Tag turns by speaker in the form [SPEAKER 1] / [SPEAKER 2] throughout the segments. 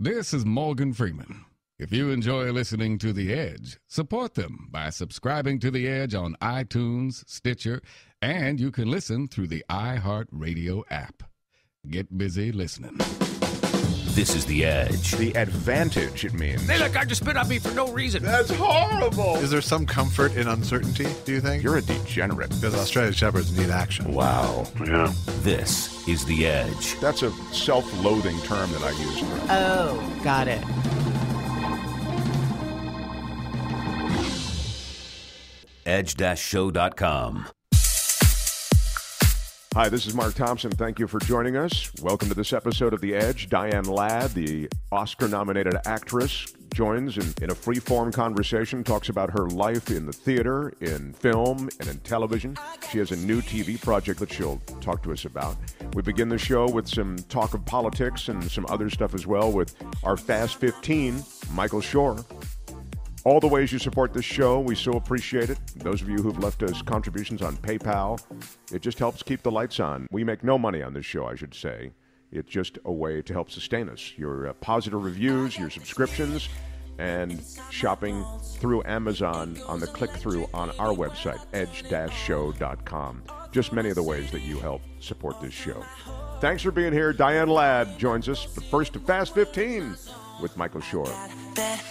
[SPEAKER 1] This is Morgan Freeman. If you enjoy listening to The Edge, support them by subscribing to The Edge on iTunes, Stitcher, and you can listen through the iHeartRadio app. Get busy listening.
[SPEAKER 2] This is The Edge.
[SPEAKER 3] The advantage it means.
[SPEAKER 4] They let guy just spit on me for no reason.
[SPEAKER 3] That's horrible.
[SPEAKER 5] Is there some comfort in uncertainty, do you think?
[SPEAKER 3] You're a degenerate.
[SPEAKER 5] Because Australian Shepherds need action.
[SPEAKER 3] Wow. Yeah.
[SPEAKER 2] This is The Edge.
[SPEAKER 3] That's a self-loathing term that I use.
[SPEAKER 6] Oh, got it.
[SPEAKER 2] Edge-show.com.
[SPEAKER 3] Hi, this is Mark Thompson. Thank you for joining us. Welcome to this episode of The Edge. Diane Ladd, the Oscar-nominated actress, joins in a free-form conversation, talks about her life in the theater, in film, and in television. She has a new TV project that she'll talk to us about. We begin the show with some talk of politics and some other stuff as well with our Fast 15, Michael Shure. All the ways you support this show, we so appreciate it. Those of you who've left us contributions on PayPal, it just helps keep the lights on. We make no money on this show, I should say. It's just a way to help sustain us. Your positive reviews, your subscriptions, and shopping through Amazon on the click-through on our website, edge-show.com. Just many of the ways that you help support this show. Thanks for being here. Diane Ladd joins us. But first to Fast 15 with Michael Shure.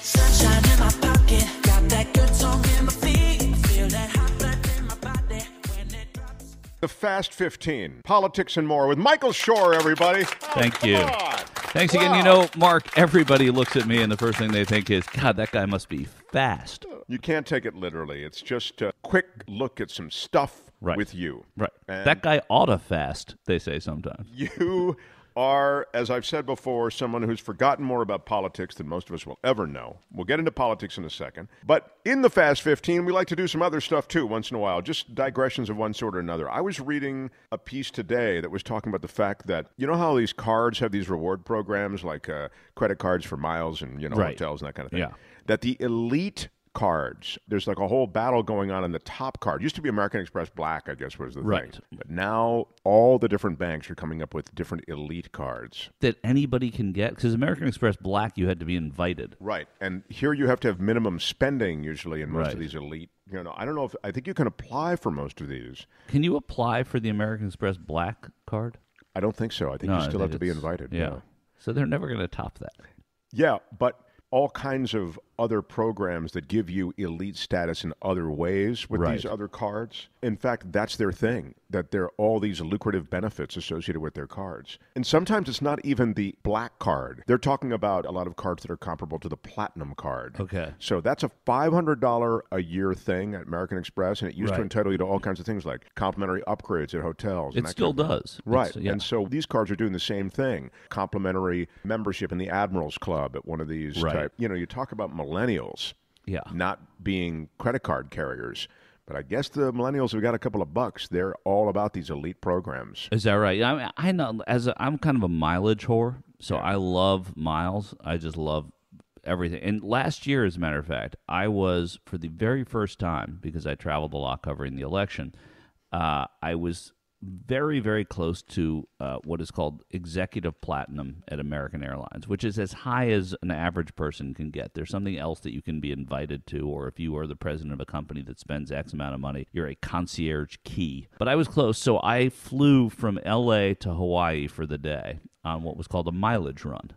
[SPEAKER 7] Sunshine in my pocket, got that good song in my feet, feel that hot blood in my body when it drops.
[SPEAKER 3] The Fast 15, politics and more with Michael Shure, everybody.
[SPEAKER 8] Thank you.
[SPEAKER 3] On.
[SPEAKER 8] Thanks again. You know, Mark, everybody looks at me and the first thing they think is, God, that guy must be fast.
[SPEAKER 3] You can't take it literally. It's just a quick look at some stuff with you.
[SPEAKER 8] Right.
[SPEAKER 3] And
[SPEAKER 8] that guy oughta fast, they say sometimes.
[SPEAKER 3] You are, as I've said before, someone who's forgotten more about politics than most of us will ever know. We'll get into politics in a second. But in the Fast 15, we like to do some other stuff, too, once in a while, just digressions of one sort or another. I was reading a piece today that was talking about the fact that, you know how these cards have these reward programs, like credit cards for miles and, hotels and that kind of thing?
[SPEAKER 8] Yeah.
[SPEAKER 3] That the elite cards, there's like a whole battle going on in the top card. Used to be American Express Black, I guess, was the thing. But now all the different banks are coming up with different elite cards.
[SPEAKER 8] That anybody can get? Because American Express Black, you had to be invited.
[SPEAKER 3] Right. And here you have to have minimum spending usually in most of these elite. I don't know if, I think you can apply for most of these.
[SPEAKER 8] Can you apply for the American Express Black card?
[SPEAKER 3] I don't think so. I think you still have to be invited.
[SPEAKER 8] Yeah. So they're never going to top that.
[SPEAKER 3] Yeah, but all kinds of other programs that give you elite status in other ways with these other cards. In fact, that's their thing, that there are all these lucrative benefits associated with their cards. And sometimes it's not even the black card. They're talking about a lot of cards that are comparable to the platinum card.
[SPEAKER 8] Okay.
[SPEAKER 3] So that's a $500 a year thing at American Express, and it used to entitle you to all kinds of things like complimentary upgrades at hotels.
[SPEAKER 8] It still does.
[SPEAKER 3] Right. And so these cards are doing the same thing. Complimentary membership in the Admirals Club at one of these type. You talk about millennials not being credit card carriers. But I guess the millennials have got a couple of bucks. They're all about these elite programs.
[SPEAKER 8] Is that right? I know. I'm kind of a mileage whore, so I love miles. I just love everything. And last year, as a matter of fact, I was, for the very first time, because I traveled a lot covering the election, I was very, very close to what is called executive platinum at American Airlines, which is as high as an average person can get. There's something else that you can be invited to, or if you are the president of a company that spends X amount of money, you're a concierge key. But I was close, so I flew from L.A. to Hawaii for the day on what was called a mileage run.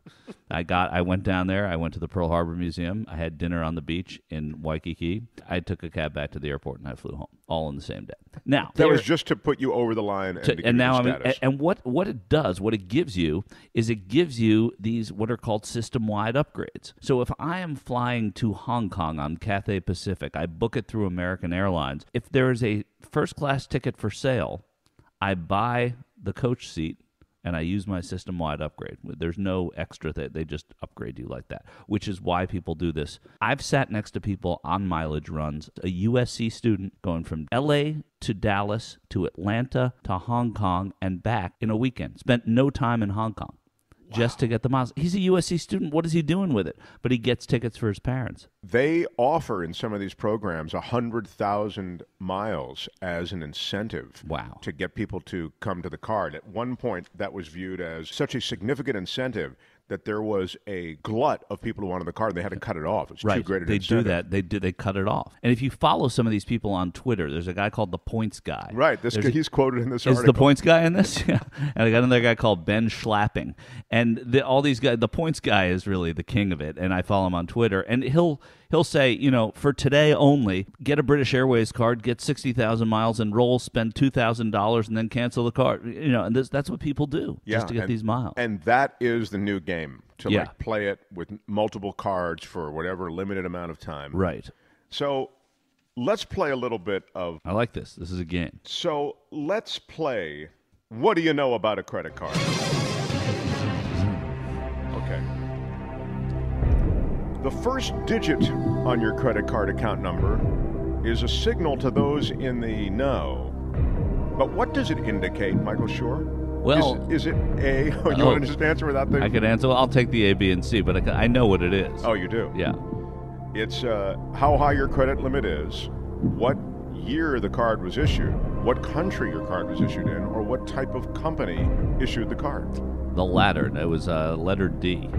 [SPEAKER 8] I went down there. I went to the Pearl Harbor Museum. I had dinner on the beach in Waikiki. I took a cab back to the airport, and I flew home, all in the same day. Now
[SPEAKER 3] that was just to put you over the line and to give
[SPEAKER 8] now
[SPEAKER 3] you status.
[SPEAKER 8] And what it does, what it gives you, is it gives you these what are called system-wide upgrades. So if I am flying to Hong Kong on Cathay Pacific, I book it through American Airlines. If there is a first-class ticket for sale, I buy the coach seat, and I use my system-wide upgrade. There's no extra. They just upgrade you like that, which is why people do this. I've sat next to people on mileage runs, a USC student going from L.A. to Dallas to Atlanta to Hong Kong and back in a weekend. Spent no time in Hong Kong just to get the miles. He's a USC student. What is he doing with it? But he gets tickets for his parents.
[SPEAKER 3] They offer in some of these programs 100,000 miles as an incentive to get people to come to the card. At one point, that was viewed as such a significant incentive that there was a glut of people who wanted the card, and they had to cut it off. It's too great an
[SPEAKER 8] They do
[SPEAKER 3] incentive.
[SPEAKER 8] that. They cut it off. And if you follow some of these people on Twitter, there's a guy called the Points Guy.
[SPEAKER 3] Right. He's quoted in this
[SPEAKER 8] Is
[SPEAKER 3] article.
[SPEAKER 8] the Points Guy in this? Yeah. And I got another guy called Ben Schlapping. And all these guys, the Points Guy is really the king of it. And I follow him on Twitter. And he'll say, for today only, get a British Airways card, get 60,000 miles, enroll, spend $2,000, and then cancel the card. And that's what people do just to get these miles.
[SPEAKER 3] And that is the new game, to play it with multiple cards for whatever limited amount of time.
[SPEAKER 8] Right.
[SPEAKER 3] So let's play a little bit of...
[SPEAKER 8] I like this. This is a game.
[SPEAKER 3] So let's play What Do You Know About a Credit Card? Okay. The first digit on your credit card account number is a signal to those in the know. But what does it indicate, Michael Shure?
[SPEAKER 8] Well,
[SPEAKER 3] is it A? Oh, you want to just answer without the...
[SPEAKER 8] I could answer. Well, I'll take the A, B, and C, but I know what it is.
[SPEAKER 3] Oh, you do?
[SPEAKER 8] Yeah.
[SPEAKER 3] It's how high your credit limit is, what year the card was issued, what country your card was issued in, or what type of company issued the card.
[SPEAKER 8] The latter. It was letter D.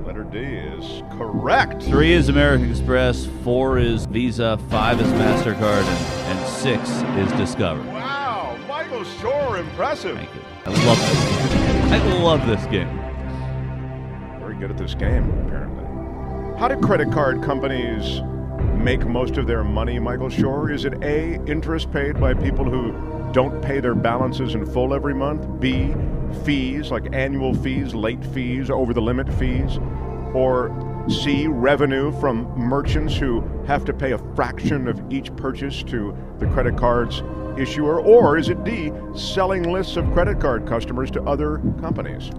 [SPEAKER 3] Letter D is correct.
[SPEAKER 8] 3 is American Express, 4 is Visa, 5 is MasterCard, and 6 is Discover.
[SPEAKER 3] Wow, Michael Shure, impressive.
[SPEAKER 8] Thank you. I love this. I love this game.
[SPEAKER 3] Very good at this game, apparently. How do credit card companies make most of their money, Michael Shure? Is it A, interest paid by people who don't pay their balances in full every month? B, fees, like annual fees, late fees, over-the-limit fees? Or C, revenue from merchants who have to pay a fraction of each purchase to the credit card's issuer? Or is it D, selling lists of credit card customers to other companies?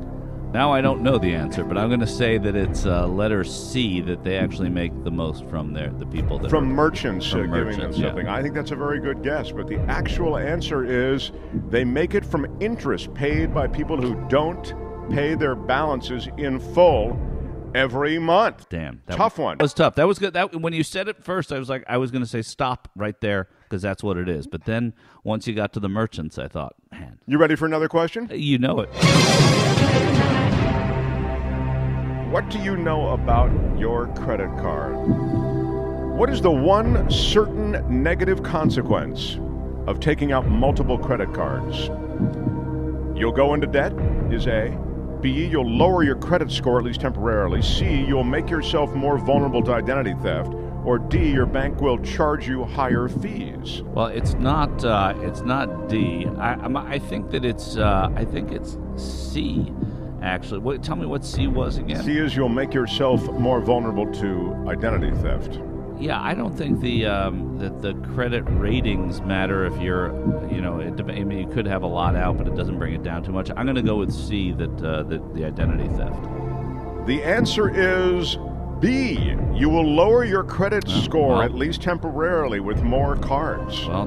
[SPEAKER 8] Now I don't know the answer, but I'm going to say that it's letter C, that they actually make the most from the people that
[SPEAKER 3] from
[SPEAKER 8] are,
[SPEAKER 3] merchants
[SPEAKER 8] from
[SPEAKER 3] giving
[SPEAKER 8] merchants,
[SPEAKER 3] them something.
[SPEAKER 8] yeah.
[SPEAKER 3] I think that's a very good guess, but the actual answer is they make it from interest paid by people who don't pay their balances in full every month.
[SPEAKER 8] Damn.
[SPEAKER 3] Tough one.
[SPEAKER 8] That was tough. That was good. When you said it first, I was going to say stop right there because that's what it is. But then once you got to the merchants, I thought, man.
[SPEAKER 3] You ready for another question?
[SPEAKER 8] You know it.
[SPEAKER 3] What do you know about your credit card? What is the one certain negative consequence of taking out multiple credit cards? You'll go into debt, is A. B, you'll lower your credit score, at least temporarily. C, you'll make yourself more vulnerable to identity theft. Or D, your bank will charge you higher fees.
[SPEAKER 8] Well, it's not D. I think that I think it's C. Actually, tell me what C was again.
[SPEAKER 3] C is you'll make yourself more vulnerable to identity theft.
[SPEAKER 8] Yeah, I don't think that the credit ratings matter if you're, I mean, you could have a lot out, but it doesn't bring it down too much. I'm going to go with C, that the identity theft.
[SPEAKER 3] The answer is B. You will lower your credit score, at least temporarily, with more cards.
[SPEAKER 8] Well,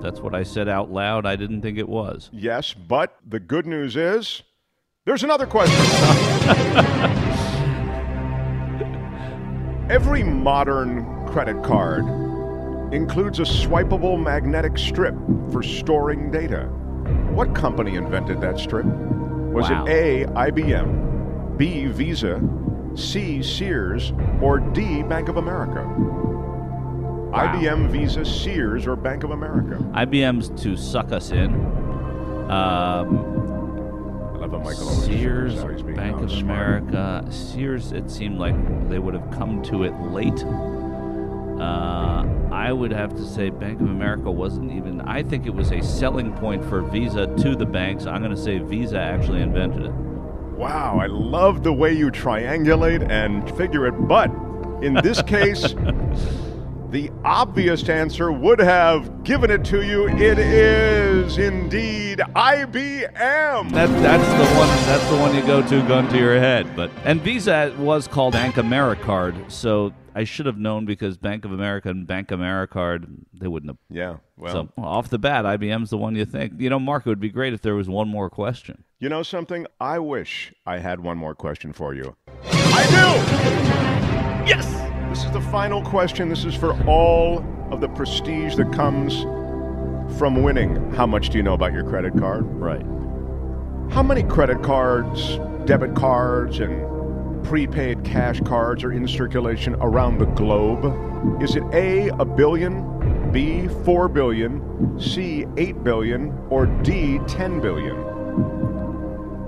[SPEAKER 8] that's what I said out loud. I didn't think it was.
[SPEAKER 3] Yes, but the good news is there's another question. Every modern credit card includes a swipeable magnetic strip for storing data. What company invented that strip? Was it A, IBM, B, Visa, C, Sears, or D, Bank of America? Wow. IBM, Visa, Sears, or Bank of America?
[SPEAKER 8] IBM's to suck us in. Sears, Bank of America. Sears, it seemed like they would have come to it late. I would have to say Bank of America wasn't even... I think it was a selling point for Visa to the banks. I'm going to say Visa actually invented it.
[SPEAKER 3] Wow, I love the way you triangulate and figure it, but in this case... The obvious answer would have given it to you. It is indeed IBM.
[SPEAKER 8] That's the one you go to, gun to your head. And Visa was called Bank Americard, so I should have known because Bank of America and Bank Americard, they wouldn't have.
[SPEAKER 3] Yeah, well.
[SPEAKER 8] So off the bat, IBM's the one you think. Mark, it would be great if there was one more question.
[SPEAKER 3] You know something? I wish I had one more question for you. I do! Yes! This is the final question. This is for all of the prestige that comes from winning. How much do you know about your credit card?
[SPEAKER 8] Right.
[SPEAKER 3] How many credit cards debit cards and prepaid cash cards are in circulation around the globe? Is it A, 1 billion, B, 4 billion, C, 8 billion, or D, 10 billion?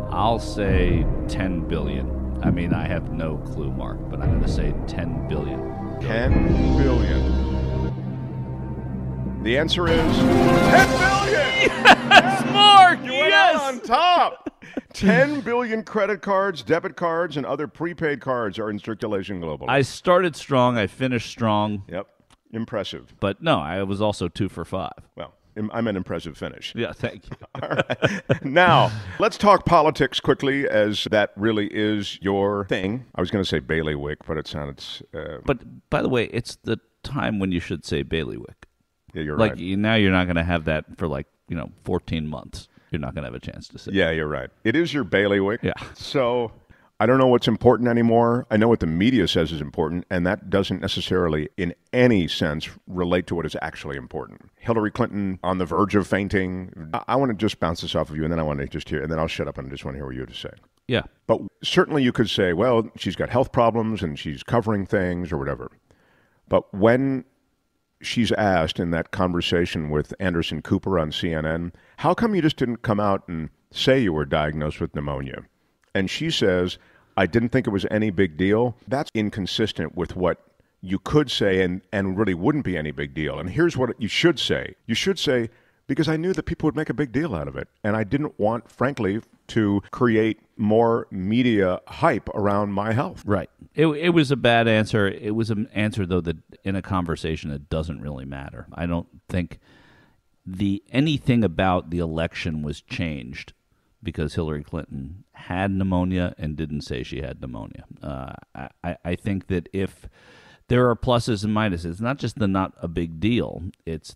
[SPEAKER 8] I'll say 10 billion. I mean, I have no clue, Mark, but I'm going to say 10 billion.
[SPEAKER 3] 10 billion. The answer is 10 billion!
[SPEAKER 8] Yes, Mark!
[SPEAKER 3] You went out on top! 10 billion credit cards, debit cards, and other prepaid cards are in circulation globally.
[SPEAKER 8] I started strong. I finished strong.
[SPEAKER 3] Yep. Impressive.
[SPEAKER 8] But no, I was also 2 for 5.
[SPEAKER 3] Well, I'm an impressive finish.
[SPEAKER 8] Yeah, thank you.
[SPEAKER 3] All right. Now, let's talk politics quickly, as that really is your thing. I was going to say bailiwick, but it sounds...
[SPEAKER 8] But by the way, it's the time when you should say bailiwick.
[SPEAKER 3] Yeah, you're
[SPEAKER 8] like,
[SPEAKER 3] right.
[SPEAKER 8] Now you're not going to have that for 14 months. You're not going to have a chance to say.
[SPEAKER 3] Yeah, you're right. It is your bailiwick.
[SPEAKER 8] Yeah.
[SPEAKER 3] So I don't know what's important anymore. I know what the media says is important, and that doesn't necessarily in any sense relate to what is actually important. Hillary Clinton on the verge of fainting. I want to just bounce this off of you, and then I want to just hear, and then I'll shut up and just want to hear what you have to say.
[SPEAKER 8] Yeah.
[SPEAKER 3] But certainly you could say, well, she's got health problems and she's covering things or whatever. But when she's asked in that conversation with Anderson Cooper on CNN, how come you just didn't come out and say you were diagnosed with pneumonia? And she says, I didn't think it was any big deal. That's inconsistent with what you could say and really wouldn't be any big deal. And here's what you should say. You should say, because I knew that people would make a big deal out of it. And I didn't want, frankly, to create more media hype around my health.
[SPEAKER 8] Right. It was a bad answer. It was an answer, though, that in a conversation it doesn't really matter. I don't think anything about the election was changed because Hillary Clinton had pneumonia and didn't say she had pneumonia. I think that if there are pluses and minuses, it's not just the not a big deal. It's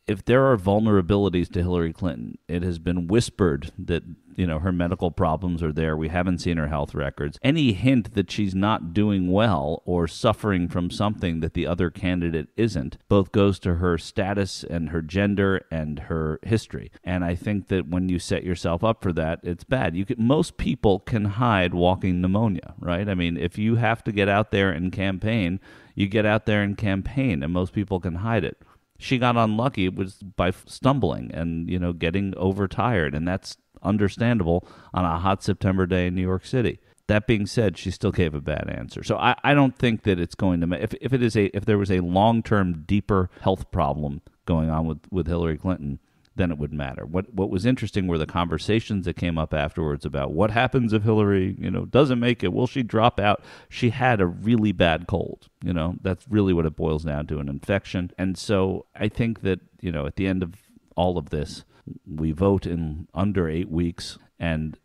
[SPEAKER 8] if there are vulnerabilities to Hillary Clinton, it has been whispered that her medical problems are there. We haven't seen her health records. Any hint that she's not doing well or suffering from something that the other candidate isn't, both goes to her status and her gender and her history. And I think that when you set yourself up for that, it's bad. Most people can hide walking pneumonia, right? I mean, if you have to get out there and campaign, you get out there and campaign, and most people can hide it. She got unlucky was by stumbling and, getting overtired, and that's understandable on a hot September day in New York City. That being said, she still gave a bad answer. So I don't think that it's going to if there was a long-term, deeper health problem going on with Hillary Clinton, then it would matter. What was interesting were the conversations that came up afterwards about what happens if Hillary, doesn't make it. Will she drop out? She had a really bad cold. That's really what it boils down to, an infection. And so I think that, at the end of all of this, we vote in under 8 weeks. And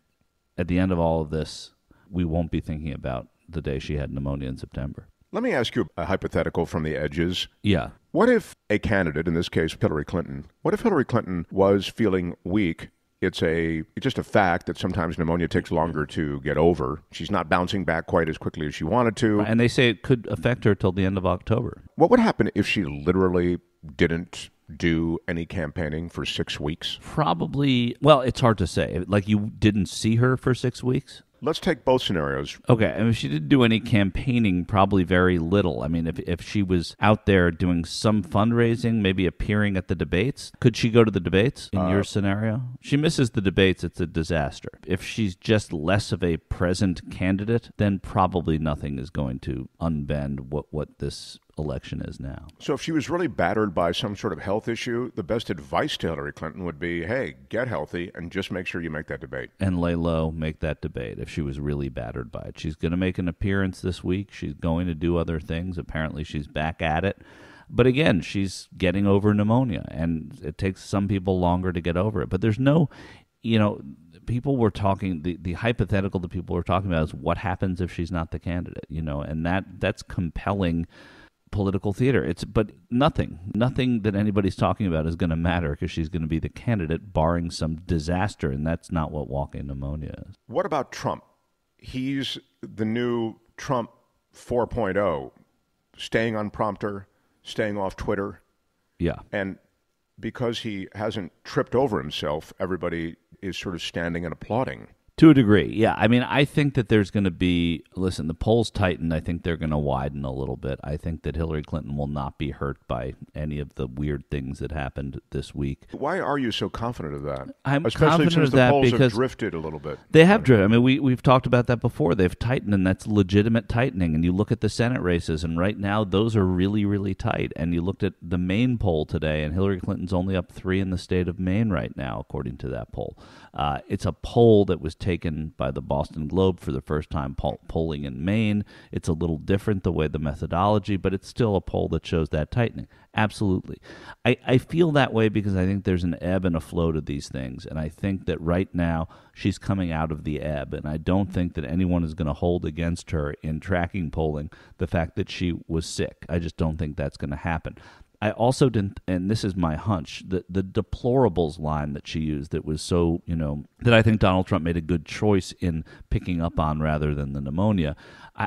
[SPEAKER 8] at the end of all of this, we won't be thinking about the day she had pneumonia in September.
[SPEAKER 3] Let me ask you a hypothetical from the edges.
[SPEAKER 8] Yeah.
[SPEAKER 3] What if a candidate, in this case Hillary Clinton, what if Hillary Clinton was feeling weak? It's just a fact that sometimes pneumonia takes longer to get over. She's not bouncing back quite as quickly as she wanted to.
[SPEAKER 8] And they say it could affect her till the end of October.
[SPEAKER 3] What would happen if she literally didn't do any campaigning for 6 weeks?
[SPEAKER 8] Probably, well, it's hard to say. Like, you didn't see her for 6 weeks?
[SPEAKER 3] Let's take both scenarios.
[SPEAKER 8] Okay, and if she didn't do any campaigning, probably very little. I mean, if she was out there doing some fundraising, maybe appearing at the debates, could she go to the debates in your scenario? She misses the debates, it's a disaster. If she's just less of a present candidate, then probably nothing is going to unbend what this election is now.
[SPEAKER 3] So if she was really battered by some sort of health issue, the best advice to Hillary Clinton would be, hey, get healthy and just make sure you make that debate.
[SPEAKER 8] And lay low, make that debate if she was really battered by it. She's going to make an appearance this week. She's going to do other things. Apparently she's back at it. But again, she's getting over pneumonia, and it takes some people longer to get over it. But there's no, people were talking, the hypothetical that people were talking about is what happens if she's not the candidate, and that's compelling political theater. But nothing that anybody's talking about is going to matter because she's going to be the candidate, barring some disaster, and that's not what walking pneumonia is.
[SPEAKER 3] What about Trump? He's the new Trump 4.0, staying on prompter, staying off Twitter.
[SPEAKER 8] Yeah.
[SPEAKER 3] And because he hasn't tripped over himself, everybody is sort of standing and applauding.
[SPEAKER 8] To a degree, yeah. I mean, I think that there's going to be, listen, the polls tightened. I think they're going to widen a little bit. I think that Hillary Clinton will not be hurt by any of the weird things that happened this week.
[SPEAKER 3] Why are you so confident of that?
[SPEAKER 8] I'm
[SPEAKER 3] Especially
[SPEAKER 8] confident
[SPEAKER 3] since
[SPEAKER 8] of
[SPEAKER 3] the
[SPEAKER 8] that
[SPEAKER 3] polls
[SPEAKER 8] because
[SPEAKER 3] have drifted a little bit.
[SPEAKER 8] They have drifted. I mean, we've talked about that before. They've tightened, and that's legitimate tightening. And you look at the Senate races, and right now those are really, really tight. And you looked at the Maine poll today, and Hillary Clinton's only up 3 in the state of Maine right now, according to that poll. It's a poll that was taken by the Boston Globe for the first time polling in Maine. It's a little different the way the methodology, but it's still a poll that shows that tightening. Absolutely. I feel that way because I think there's an ebb and a flow to these things, and I think that right now she's coming out of the ebb, and I don't think that anyone is going to hold against her in tracking polling the fact that she was sick. I just don't think that's going to happen. I also didn't, and this is my hunch, the deplorables line that she used that was so, that I think Donald Trump made a good choice in picking up on rather than the pneumonia.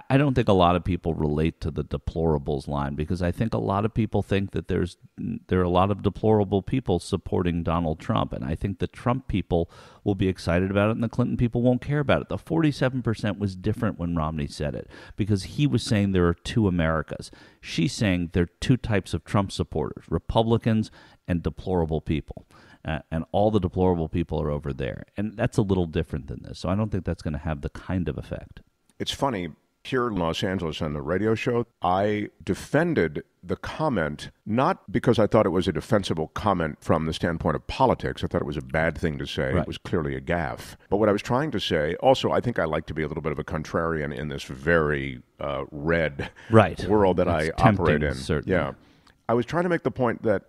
[SPEAKER 8] I don't think a lot of people relate to the deplorables line because I think a lot of people think that there are a lot of deplorable people supporting Donald Trump, and I think the Trump people will be excited about it and the Clinton people won't care about it. The 47% was different when Romney said it because he was saying there are two Americas. She's saying there are two types of Trump supporters, Republicans and deplorable people. And all the deplorable people are over there. And that's a little different than this. So I don't think that's going to have the kind of effect.
[SPEAKER 3] It's funny. Here in Los Angeles on the radio show, I defended the comment, not because I thought it was a defensible comment from the standpoint of politics. I thought it was a bad thing to say. Right. It was clearly a gaffe. But what I was trying to say, also, I think I like to be a little bit of a contrarian in this very red world that I operate in.
[SPEAKER 8] Certainly.
[SPEAKER 3] Yeah. I was trying to make the point that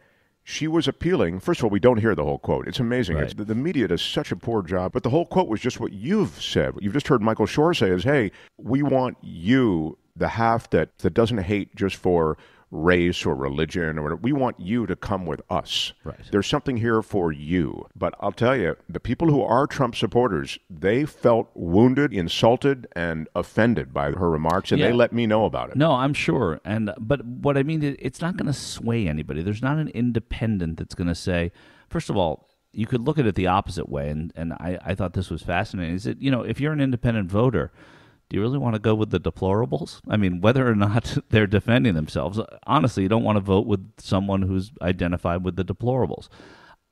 [SPEAKER 3] she was appealing. First of all, we don't hear the whole quote. It's amazing.
[SPEAKER 8] Right.
[SPEAKER 3] The media does such a poor job. But the whole quote was just what you've said. What you've just heard Michael Shure say is, hey, we want you, the half that doesn't hate just for race or religion or whatever. We want you to come with us.
[SPEAKER 8] Right.
[SPEAKER 3] There's something here for you. But I'll tell you, the people who are Trump supporters, they felt wounded, insulted, and offended by her remarks, and they let me know about it.
[SPEAKER 8] No, I'm sure. But what I mean is it's not going to sway anybody. There's not an independent that's going to say, first of all, you could look at it the opposite way, and I thought this was fascinating, is that, if you're an independent voter, do you really want to go with the deplorables? I mean, whether or not they're defending themselves, honestly, you don't want to vote with someone who's identified with the deplorables.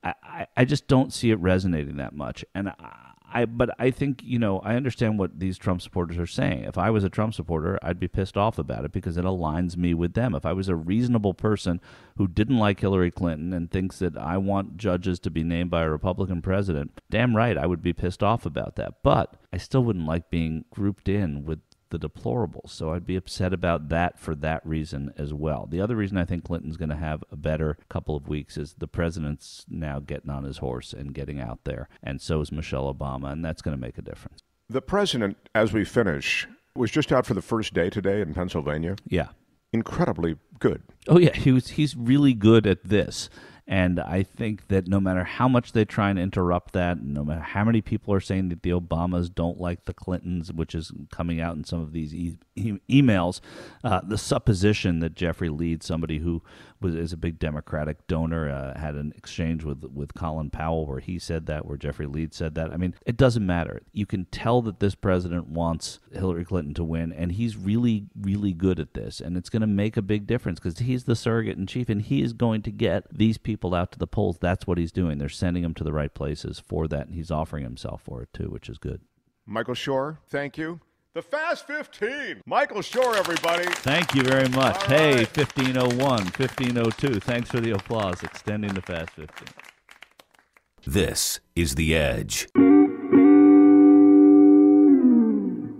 [SPEAKER 8] I just don't see it resonating that much. But I think, I understand what these Trump supporters are saying. If I was a Trump supporter, I'd be pissed off about it because it aligns me with them. If I was a reasonable person who didn't like Hillary Clinton and thinks that I want judges to be named by a Republican president, damn right, I would be pissed off about that. But I still wouldn't like being grouped in with the deplorables. So I'd be upset about that for that reason as well. The other reason I think Clinton's going to have a better couple of weeks is the president's now getting on his horse and getting out there, and so is Michelle Obama, and that's going to make a difference.
[SPEAKER 3] The president, as we finish, was just out for the first day today in Pennsylvania.
[SPEAKER 8] Yeah.
[SPEAKER 3] Incredibly good.
[SPEAKER 8] Oh, yeah. He's really good at this. And I think that no matter how much they try and interrupt that, no matter how many people are saying that the Obamas don't like the Clintons, which is coming out in some of these emails, the supposition that Jeffrey Lead, somebody who is a big Democratic donor, had an exchange with Colin Powell where he said that, where Jeffrey Lead said that. I mean, it doesn't matter. You can tell that this president wants Hillary Clinton to win, and he's really, really good at this. And it's going to make a big difference because he's the surrogate in chief, and he is going to get these people out to the polls. That's what he's doing. They're sending him to the right places for that, and he's offering himself for it too, which is good.
[SPEAKER 3] Michael Shure, thank you. The Fast 15. Michael Shure, everybody.
[SPEAKER 8] Thank you very much.
[SPEAKER 3] All
[SPEAKER 8] hey,
[SPEAKER 3] right.
[SPEAKER 8] 1501, 1502. Thanks for the applause, extending the Fast 15.
[SPEAKER 2] This is The Edge.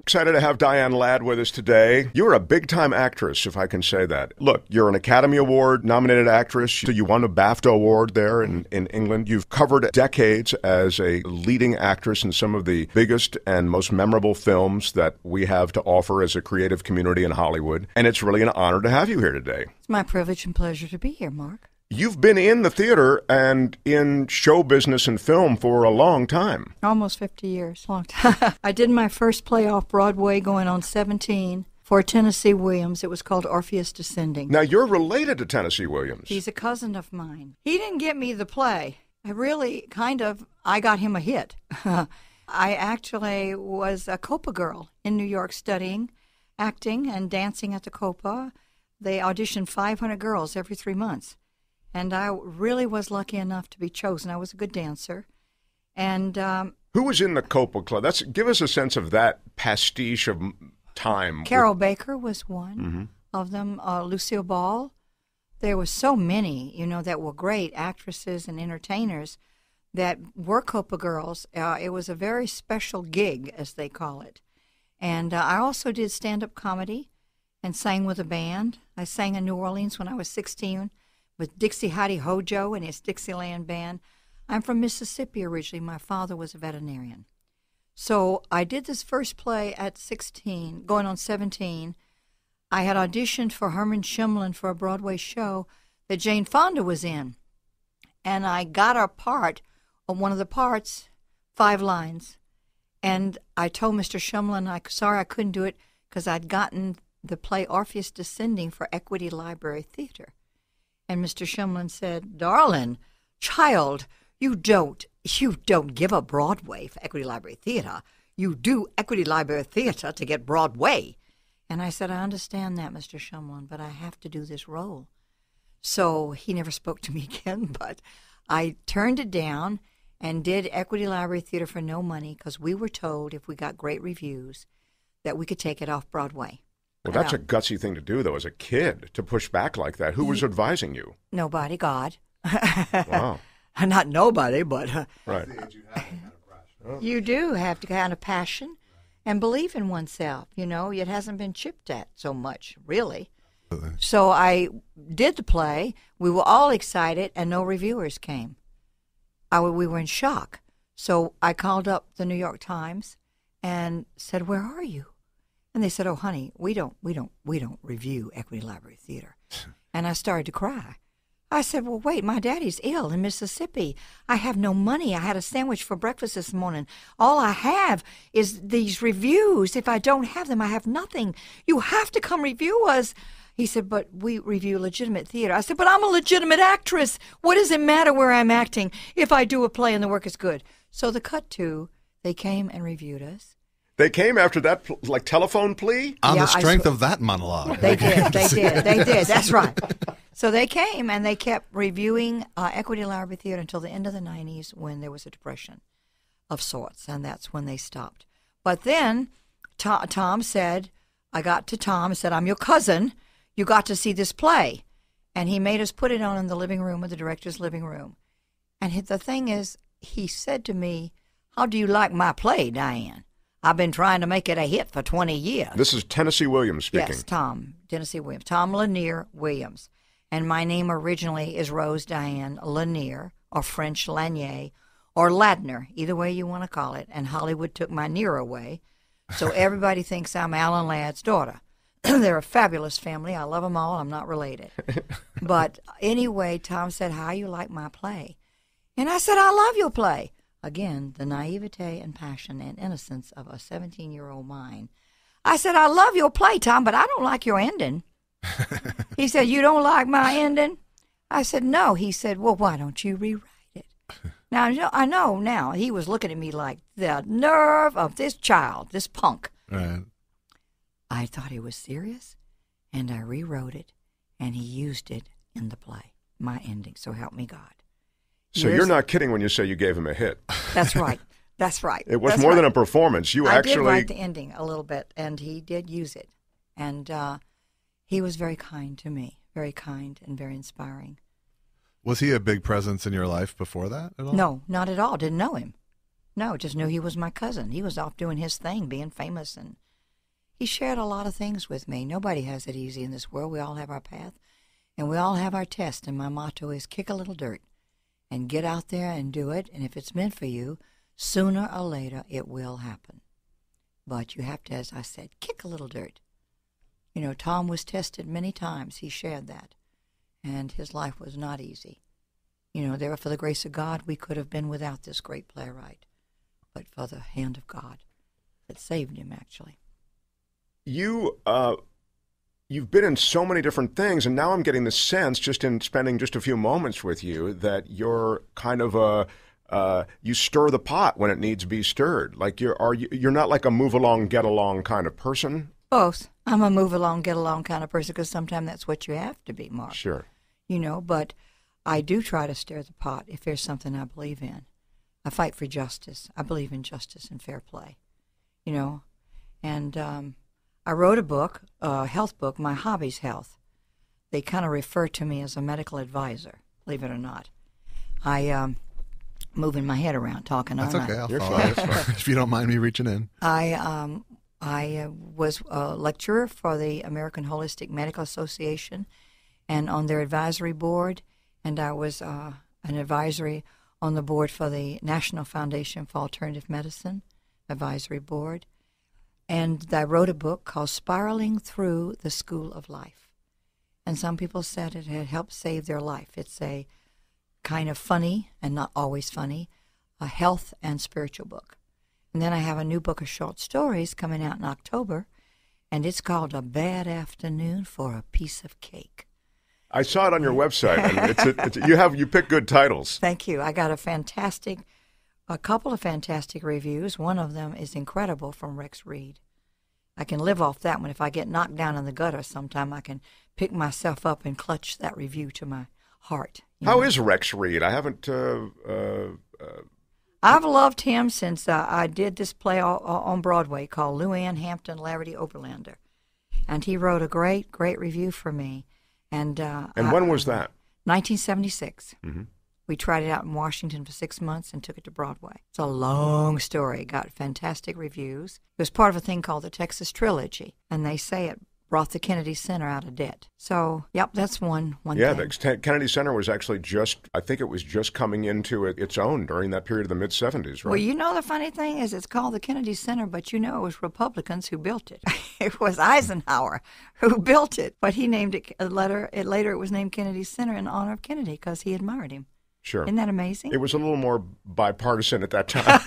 [SPEAKER 3] Excited to have Diane Ladd with us today. You're a big-time actress, if I can say that. Look, you're an Academy Award-nominated actress. You won a BAFTA award there in England. You've covered decades as a leading actress in some of the biggest and most memorable films that we have to offer as a creative community in Hollywood. And it's really an honor to have you here today.
[SPEAKER 9] It's my privilege and pleasure to be here, Mark.
[SPEAKER 3] You've been in the theater and in show business and film for a long time.
[SPEAKER 9] Almost 50 years. Long time. I did my first play off Broadway going on 17 for Tennessee Williams. It was called Orpheus Descending.
[SPEAKER 3] Now, you're related to Tennessee Williams.
[SPEAKER 9] He's a cousin of mine. He didn't get me the play. I got him a hit. I actually was a Copa girl in New York studying acting and dancing at the Copa. They auditioned 500 girls every 3 months. And I really was lucky enough to be chosen. I was a good dancer. And
[SPEAKER 3] who was in the Copa Club? Give us a sense of that pastiche of time.
[SPEAKER 9] Carol Baker was one of them. Lucille Ball. There were so many, that were great actresses and entertainers that were Copa girls. It was a very special gig, as they call it. And I also did stand-up comedy and sang with a band. I sang in New Orleans when I was 16 with Dixie Howdy Hojo and his Dixieland band. I'm from Mississippi originally. My father was a veterinarian. So I did this first play at 16, going on 17. I had auditioned for Herman Schimlin for a Broadway show that Jane Fonda was in. And I got a part, one of the parts, 5 lines. And I told Mr. Schimlin, sorry I couldn't do it because I'd gotten the play Orpheus Descending for Equity Library Theater. And Mr. Schimlin said, darling, child, you don't give up Broadway for Equity Library Theater. You do Equity Library Theater to get Broadway. And I said, I understand that, Mr. Schimlin, but I have to do this role. So he never spoke to me again, but I turned it down and did Equity Library Theater for no money because we were told if we got great reviews that we could take it off Broadway.
[SPEAKER 3] Well, that's a gutsy thing to do, though, as a kid, to push back like that. Who was advising you?
[SPEAKER 9] Nobody, God.
[SPEAKER 3] Wow.
[SPEAKER 9] Not nobody, but
[SPEAKER 3] right.
[SPEAKER 9] You do have to kind of passion and believe in oneself. It hasn't been chipped at so much, really. So I did the play. We were all excited, and no reviewers came. We were in shock. So I called up the New York Times and said, "Where are you?" And they said, "Oh, honey, we don't review Equity Library Theater." And I started to cry. I said, "Well, wait, my daddy's ill in Mississippi. I have no money. I had a sandwich for breakfast this morning. All I have is these reviews. If I don't have them, I have nothing. You have to come review us." He said, "But we review legitimate theater." I said, "But I'm a legitimate actress. What does it matter where I'm acting if I do a play and the work is good?" So the cut to, they came and reviewed us.
[SPEAKER 3] They came after that, telephone plea?
[SPEAKER 5] On the strength of that monologue.
[SPEAKER 9] They did. That's right. So they came and they kept reviewing Equity Library Theater until the end of the 90s when there was a depression of sorts, and that's when they stopped. But then Tom said, I got to Tom and said, "I'm your cousin. You got to see this play." And he made us put it on in the living room, of the director's living room. And the thing is, he said to me, "How do you like my play, Diane? I've been trying to make it a hit for 20 years.
[SPEAKER 3] This is Tennessee Williams speaking.
[SPEAKER 9] Yes, Tennessee Williams. Tom Lanier Williams. And my name originally is Rose Diane Lanier, or French Lanier, or Ladner, either way you want to call it. And Hollywood took my near away. So everybody thinks I'm Alan Ladd's daughter. They're a fabulous family. I love them all. I'm not related. But anyway, Tom said, "How you like my play?" And I said, "I love your play." Again, the naivete and passion and innocence of a 17-year-old mind. I said, "I love your play, Tom, but I don't like your ending." He said, "You don't like my ending?" I said, "No." He said, "Well, why don't you rewrite it?" Now, I know now. He was looking at me like, the nerve of this child, this punk.
[SPEAKER 5] Right.
[SPEAKER 9] I thought he was serious, and I rewrote it, and he used it in the play, my ending, so help me God.
[SPEAKER 3] So you're not kidding when you say you gave him a hit.
[SPEAKER 9] That's right. That's right.
[SPEAKER 3] It was more than a performance.
[SPEAKER 9] I did write the ending a little bit, and he did use it. And he was very kind to me, very kind and very inspiring.
[SPEAKER 5] Was he a big presence in your life before that at all?
[SPEAKER 9] No, not at all. Didn't know him. No, just knew he was my cousin. He was off doing his thing, being famous, and he shared a lot of things with me. Nobody has it easy in this world. We all have our path, and we all have our test, and my motto is kick a little dirt and get out there and do it, and if it's meant for you, sooner or later it will happen. But you have to, as I said, kick a little dirt. Tom was tested many times. He shared that, and his life was not easy. There, for the grace of God, we could have been without this great playwright, but for the hand of God that saved him, actually.
[SPEAKER 3] You've been in so many different things, and now I'm getting the sense, just in spending just a few moments with you, that you're kind of you stir the pot when it needs to be stirred. Like you're not like a move along, get along kind of person.
[SPEAKER 9] Both. I'm a move along, get along kind of person because sometimes that's what you have to be, Mark.
[SPEAKER 3] Sure.
[SPEAKER 9] But I do try to stir the pot if there's something I believe in. I fight for justice. I believe in justice and fair play, And I wrote a book, a health book, My Hobby's Health. They kind of refer to me as a medical advisor, believe it or not. I moving my head around talking.
[SPEAKER 5] That's okay. I'll
[SPEAKER 3] You're
[SPEAKER 5] follow
[SPEAKER 3] fine.
[SPEAKER 5] it if you don't mind me reaching in.
[SPEAKER 9] I was a lecturer for the American Holistic Medical Association and on their advisory board, and I was an advisory on the board for the National Foundation for Alternative Medicine advisory board. And I wrote a book called Spiraling Through the School of Life. And some people said it had helped save their life. It's a kind of funny, and not always funny, a health and spiritual book. And then I have a new book of short stories coming out in October, and it's called A Bad Afternoon for a Piece of Cake.
[SPEAKER 3] I saw it on your website. And you pick good titles.
[SPEAKER 9] Thank you. I got a couple of fantastic reviews. One of them is incredible from Rex Reed. I can live off that one. If I get knocked down in the gutter sometime, I can pick myself up and clutch that review to my heart.
[SPEAKER 3] How is Rex Reed? I haven't...
[SPEAKER 9] I've loved him since I did this play on Broadway called Lou Ann Hampton Larrity Oberlander. And he wrote a great, great review for me. And
[SPEAKER 3] when was that?
[SPEAKER 9] 1976.
[SPEAKER 3] Mm-hmm.
[SPEAKER 9] We tried it out in Washington for 6 months and took it to Broadway. It's a long story. It got fantastic reviews. It was part of a thing called the Texas Trilogy, and they say it brought the Kennedy Center out of debt. So, yep, that's one
[SPEAKER 3] Yeah,
[SPEAKER 9] thing.
[SPEAKER 3] the Kennedy Center was actually I think it was just coming into its own during that period of the mid-'70s, right?
[SPEAKER 9] Well, the funny thing is it's called the Kennedy Center, but it was Republicans who built it. It was Eisenhower who built it, but he named it later it was named Kennedy Center in honor of Kennedy because he admired him.
[SPEAKER 3] Sure.
[SPEAKER 9] Isn't that amazing?
[SPEAKER 3] It was a little more bipartisan at that time.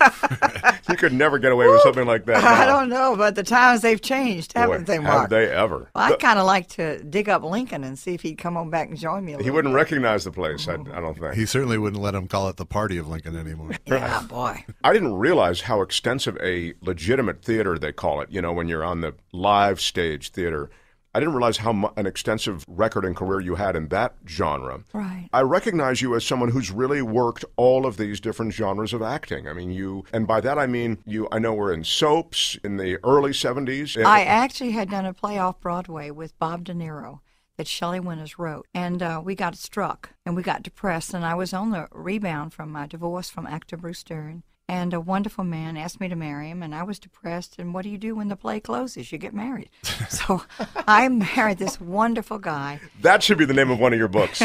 [SPEAKER 3] You could never get away with something like that now.
[SPEAKER 9] I don't know, but the times they've changed, haven't they, Mark?
[SPEAKER 3] Have they ever?
[SPEAKER 9] Well, I'd kind of like to dig up Lincoln and see if he'd come on back and join me a little
[SPEAKER 3] He wouldn't recognize the place, I don't think.
[SPEAKER 5] He certainly wouldn't let him call it the Party of Lincoln anymore.
[SPEAKER 9] Yeah, boy.
[SPEAKER 3] I didn't realize how extensive a legitimate theater, they call it, when you're on the live stage theater. I didn't realize how an extensive record and career you had in that genre.
[SPEAKER 9] Right.
[SPEAKER 3] I recognize you as someone who's really worked all of these different genres of acting. I mean, and by that I mean I know we're in soaps in the early 70s.
[SPEAKER 9] I actually had done a play off Broadway with Bob De Niro that Shelley Winters wrote. And we got struck and we got depressed. And I was on the rebound from my divorce from actor Bruce Dern. And a wonderful man asked me to marry him, and I was depressed. And what do you do when the play closes? You get married. So I married this wonderful guy.
[SPEAKER 3] That should be the name of one of your books.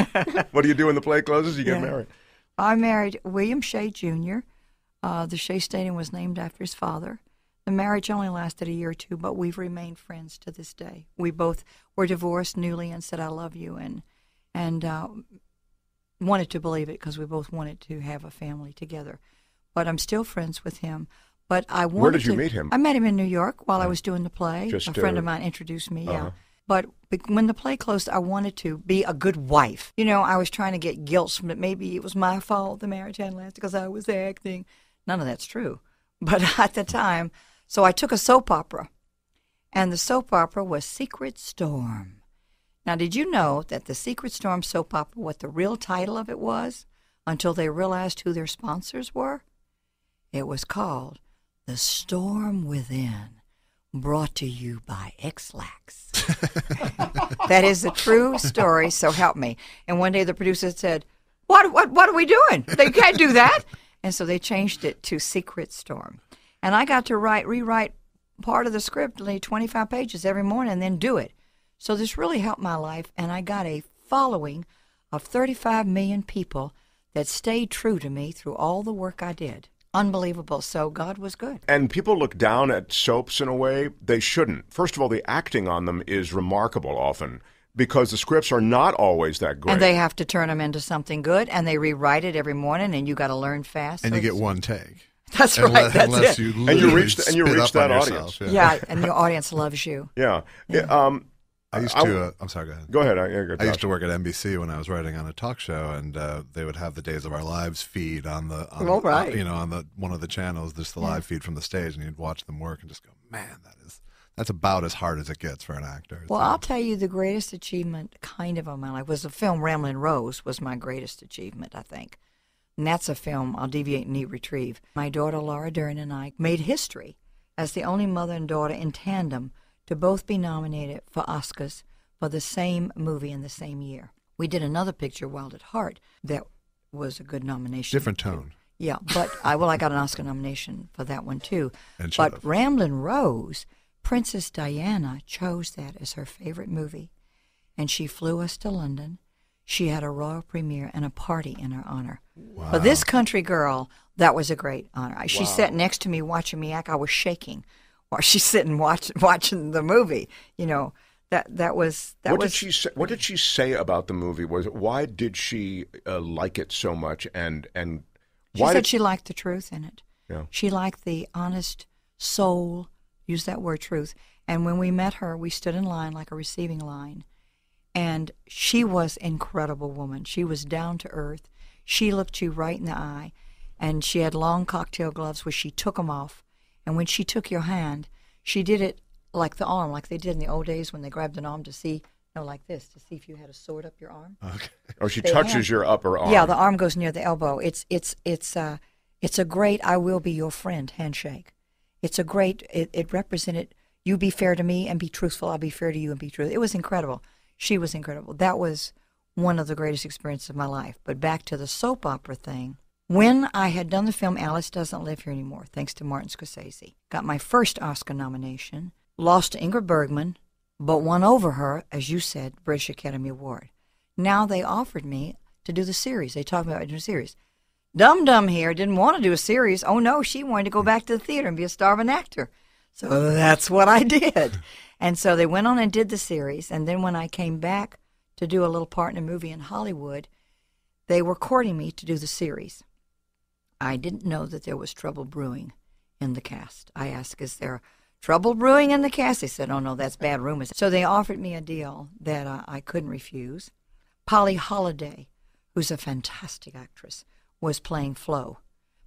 [SPEAKER 3] What do you do when the play closes? You get married.
[SPEAKER 9] I married William Shea Jr. The Shea Stadium was named after his father. The marriage only lasted a year or two, but we've remained friends to this day. We both were divorced newly and said, I love you, and wanted to believe it because we both wanted to have a family together. But I'm still friends with him. But I wanted
[SPEAKER 3] Where did you meet him?
[SPEAKER 9] I met him in New York while I was doing the play. A friend of mine introduced me, yeah. But when the play closed, I wanted to be a good wife. I was trying to get guilt that maybe it was my fault the marriage hadn't lasted because I was acting. None of that's true. But at the time, so I took a soap opera. And the soap opera was Secret Storm. Now, did you know that the Secret Storm soap opera, what the real title of it was, until they realized who their sponsors were? It was called The Storm Within, brought to you by X-Lax. That is a true story, so help me. And one day the producer said, what are we doing? They can't do that. And so they changed it to Secret Storm. And I got to rewrite part of the script, like 25 pages every morning, and then do it. So this really helped my life, and I got a following of 35 million people that stayed true to me through all the work I did. Unbelievable. So God was good.
[SPEAKER 3] And people look down at soaps in a way they shouldn't. First of all, the acting on them is remarkable often because the scripts are not always that great.
[SPEAKER 9] And they have to turn them into something good, and they rewrite it every morning, and you got to learn fast.
[SPEAKER 5] And you get one take.
[SPEAKER 9] That's right. That's
[SPEAKER 5] unless
[SPEAKER 9] it.
[SPEAKER 3] You reach that audience.
[SPEAKER 9] Yeah, and your audience loves you.
[SPEAKER 3] Yeah.
[SPEAKER 5] I used to. I'm sorry. Go ahead.
[SPEAKER 3] Go ahead.
[SPEAKER 5] I used to work at NBC when I was writing on a talk show, and they would have the Days of Our Lives feed on the, on the one of the channels, just the live feed from the stage, and you'd watch them work and just go, man, that's about as hard as it gets for an actor.
[SPEAKER 9] Well, I'll tell you, the greatest achievement kind of my life was the film Ramblin' Rose was my greatest achievement, I think. And that's a film I'll deviate and retrieve. My daughter Laura Dern and I made history as the only mother and daughter in tandem to both be nominated for Oscars for the same movie in the same year. We did another picture, Wild at Heart, that was a good nomination.
[SPEAKER 5] Different tone.
[SPEAKER 9] Yeah, but I got an Oscar nomination for that one too.
[SPEAKER 5] And
[SPEAKER 9] but Ramblin' Rose, Princess Diana chose that as her favorite movie, and she flew us to London. She had a royal premiere and a party in her honor.
[SPEAKER 5] Wow.
[SPEAKER 9] For this country girl, that was a great honor. She sat next to me watching me act. I was shaking while she's sitting watching the movie. You know, that was.
[SPEAKER 3] Did she say? What did she say about the movie? Why did she like it so much? And
[SPEAKER 9] she said she liked the truth in it.
[SPEAKER 3] Yeah.
[SPEAKER 9] She liked the honest soul. Use that word, truth. And when we met her, we stood in line like a receiving line. And she was an incredible woman. She was down to earth. She looked you right in the eye. And she had long cocktail gloves where she took them off. And when she took your hand, she did it like the arm, like they did in the old days when they grabbed an arm to see, like this, to see if you had a sword up your arm.
[SPEAKER 3] Okay. Or she touches your upper arm.
[SPEAKER 9] Yeah, the arm goes near the elbow. It's a great I will be your friend handshake. It's a great, it represented, you be fair to me and be truthful, I'll be fair to you and be truthful. It was incredible. She was incredible. That was one of the greatest experiences of my life. But back to the soap opera thing. When I had done the film Alice Doesn't Live Here Anymore, thanks to Martin Scorsese, got my first Oscar nomination, lost to Ingrid Bergman, but won over her, as you said, British Academy Award. Now they offered me to do the series. They talked about doing a series. Dum Dum here didn't want to do a series. Oh, no, she wanted to go back to the theater and be a starving actor. So that's what I did. And so they went on and did the series. And then when I came back to do a little part in a movie in Hollywood, they were courting me to do the series. I didn't know that there was trouble brewing in the cast. I asked, is there trouble brewing in the cast? They said, oh, no, that's bad rumors. So they offered me a deal that I couldn't refuse. Polly Holliday, who's a fantastic actress, was playing Flo.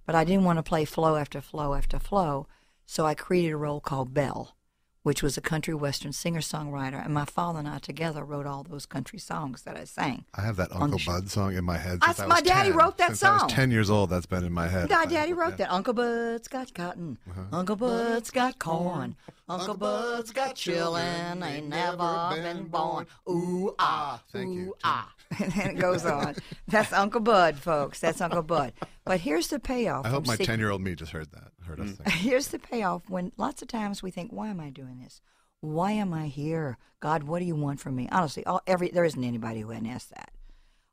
[SPEAKER 9] But I didn't want to play Flo after Flo after Flo, so I created a role called Belle, which was a country western singer-songwriter, and my father and I together wrote all those country songs that I sang.
[SPEAKER 5] I have that Uncle Bud song in my head.
[SPEAKER 9] That's my daddy wrote that song.
[SPEAKER 5] Since I was 10 years old, that's been in my head.
[SPEAKER 9] My daddy wrote that. Uncle Bud's got cotton. Uncle Bud's got corn. Uncle Bud's got chillin'. Ain't never been born. Ooh, ah.
[SPEAKER 5] Thank you.
[SPEAKER 9] Ooh, ah. And then it goes on. That's Uncle Bud, folks. That's Uncle Bud. But here's the payoff.
[SPEAKER 5] I hope my 10-year-old me just heard that. Heard us think.
[SPEAKER 9] Here's the payoff. When lots of times we think, why am I doing this? Why am I here? God, what do you want from me? Honestly, there isn't anybody who hasn't asked that.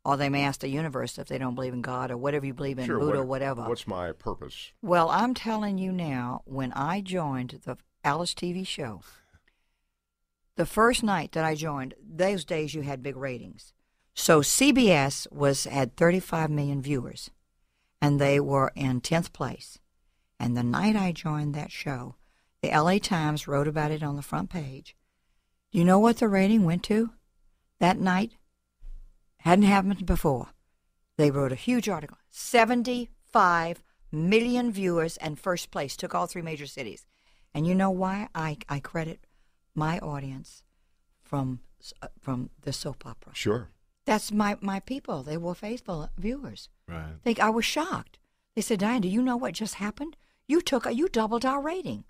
[SPEAKER 9] Or they may ask the universe if they don't believe in God or whatever you believe in,
[SPEAKER 3] sure,
[SPEAKER 9] Buddha, whatever.
[SPEAKER 3] What's my purpose?
[SPEAKER 9] Well, I'm telling you now, when I joined the Alice TV show, the first night that I joined, those days you had big ratings. So CBS had 35 million viewers, and they were in 10th place. And the night I joined that show, the LA Times wrote about it on the front page. Do you know what the rating went to that night? Hadn't happened before. They wrote a huge article. 75 million viewers and first place. Took all 3 major cities. And you know why? I credit my audience from the soap opera.
[SPEAKER 3] Sure.
[SPEAKER 9] That's my people. They were faithful viewers.
[SPEAKER 5] Right.
[SPEAKER 9] I was shocked. They said, Diane, do you know what just happened? You doubled our rating.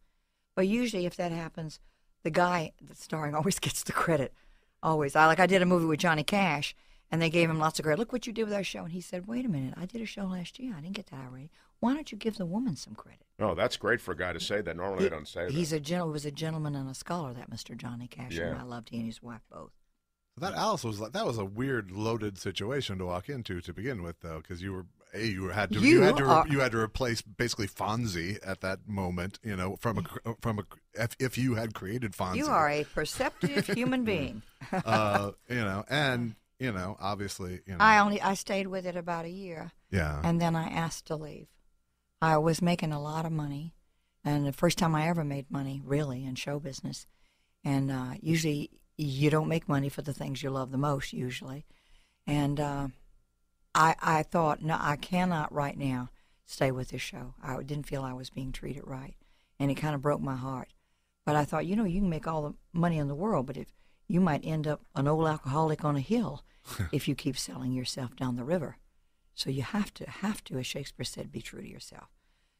[SPEAKER 9] But usually if that happens, the guy that's starring always gets the credit. Always. I did a movie with Johnny Cash, and they gave him lots of credit. Look what you did with our show. And he said, wait a minute, I did a show last year. I didn't get that high rating. Why don't you give the woman some credit?
[SPEAKER 3] Oh, that's great for a guy to say that. Normally they don't say that.
[SPEAKER 9] He was a gentleman and a scholar, that Mr. Johnny Cash.
[SPEAKER 3] Yeah.
[SPEAKER 9] And I loved he and his wife both.
[SPEAKER 5] That Alice that was a weird loaded situation to walk into to begin with, though, because you had to replace basically Fonzie at that moment, if you had created Fonzie.
[SPEAKER 9] You are a perceptive human being.
[SPEAKER 5] Obviously,
[SPEAKER 9] I stayed with it about a year.
[SPEAKER 5] Yeah.
[SPEAKER 9] And then I asked to leave. I was making a lot of money, and the first time I ever made money, really, in show business. And usually you don't make money for the things you love the most usually. And I thought, no, I cannot right now stay with this show. I didn't feel I was being treated right, and it kind of broke my heart. But I thought, you know, you can make all the money in the world, but if you might end up an old alcoholic on a hill if you keep selling yourself down the river. So you have to, as Shakespeare said, be true to yourself.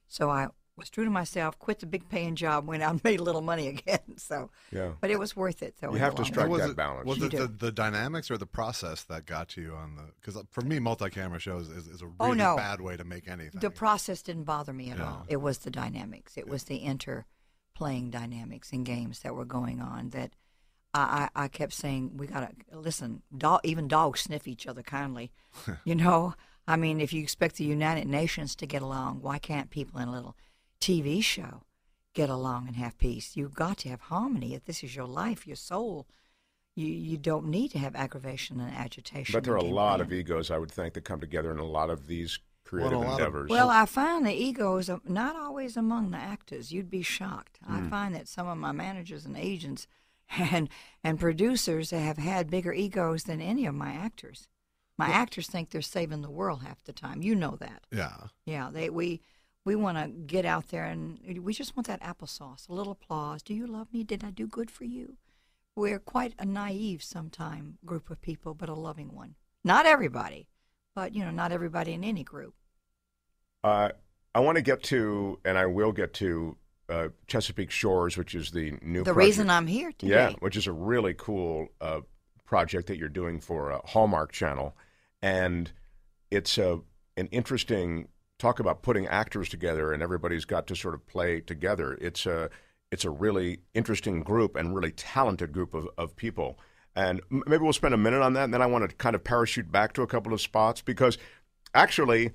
[SPEAKER 9] So I was true to myself, quit the big paying job, went out and made a little money again. So,
[SPEAKER 3] yeah.
[SPEAKER 9] But it was worth it. So
[SPEAKER 3] you have to strike that balance.
[SPEAKER 5] Was it the dynamics or the process that got you on the? Because for me, multi-camera shows is a really bad way to make anything.
[SPEAKER 9] The process didn't bother me at all. It was the dynamics. It was the interplaying dynamics and games that were going on that I kept saying, we got to listen. Even dogs sniff each other kindly, you know. I mean, if you expect the United Nations to get along, why can't people in a little TV show get along and have peace? You've got to have harmony. If this is your life, your soul, you don't need to have aggravation and agitation.
[SPEAKER 3] But there are a lot of egos, I would think, that come together in a lot of these creative endeavors.
[SPEAKER 9] Well, I find the egos are not always among the actors. You'd be shocked. I find that some of my managers and agents and producers have had bigger egos than any of my actors. My actors think they're saving the world half the time. You know that.
[SPEAKER 5] Yeah.
[SPEAKER 9] Yeah. We want to get out there and we just want that applesauce, a little applause. Do you love me? Did I do good for you? We're quite a naive sometime group of people, but a loving one. Not everybody, but you know, not everybody in any group.
[SPEAKER 3] I want to get to, and I will get to, Chesapeake Shores, which is the new project.
[SPEAKER 9] Reason I'm here today.
[SPEAKER 3] Yeah, which is a really cool project that you're doing for Hallmark Channel. And it's an interesting, talk about putting actors together and everybody's got to sort of play together. It's a really interesting group and really talented group of people. And maybe we'll spend a minute on that, and then I want to kind of parachute back to a couple of spots because actually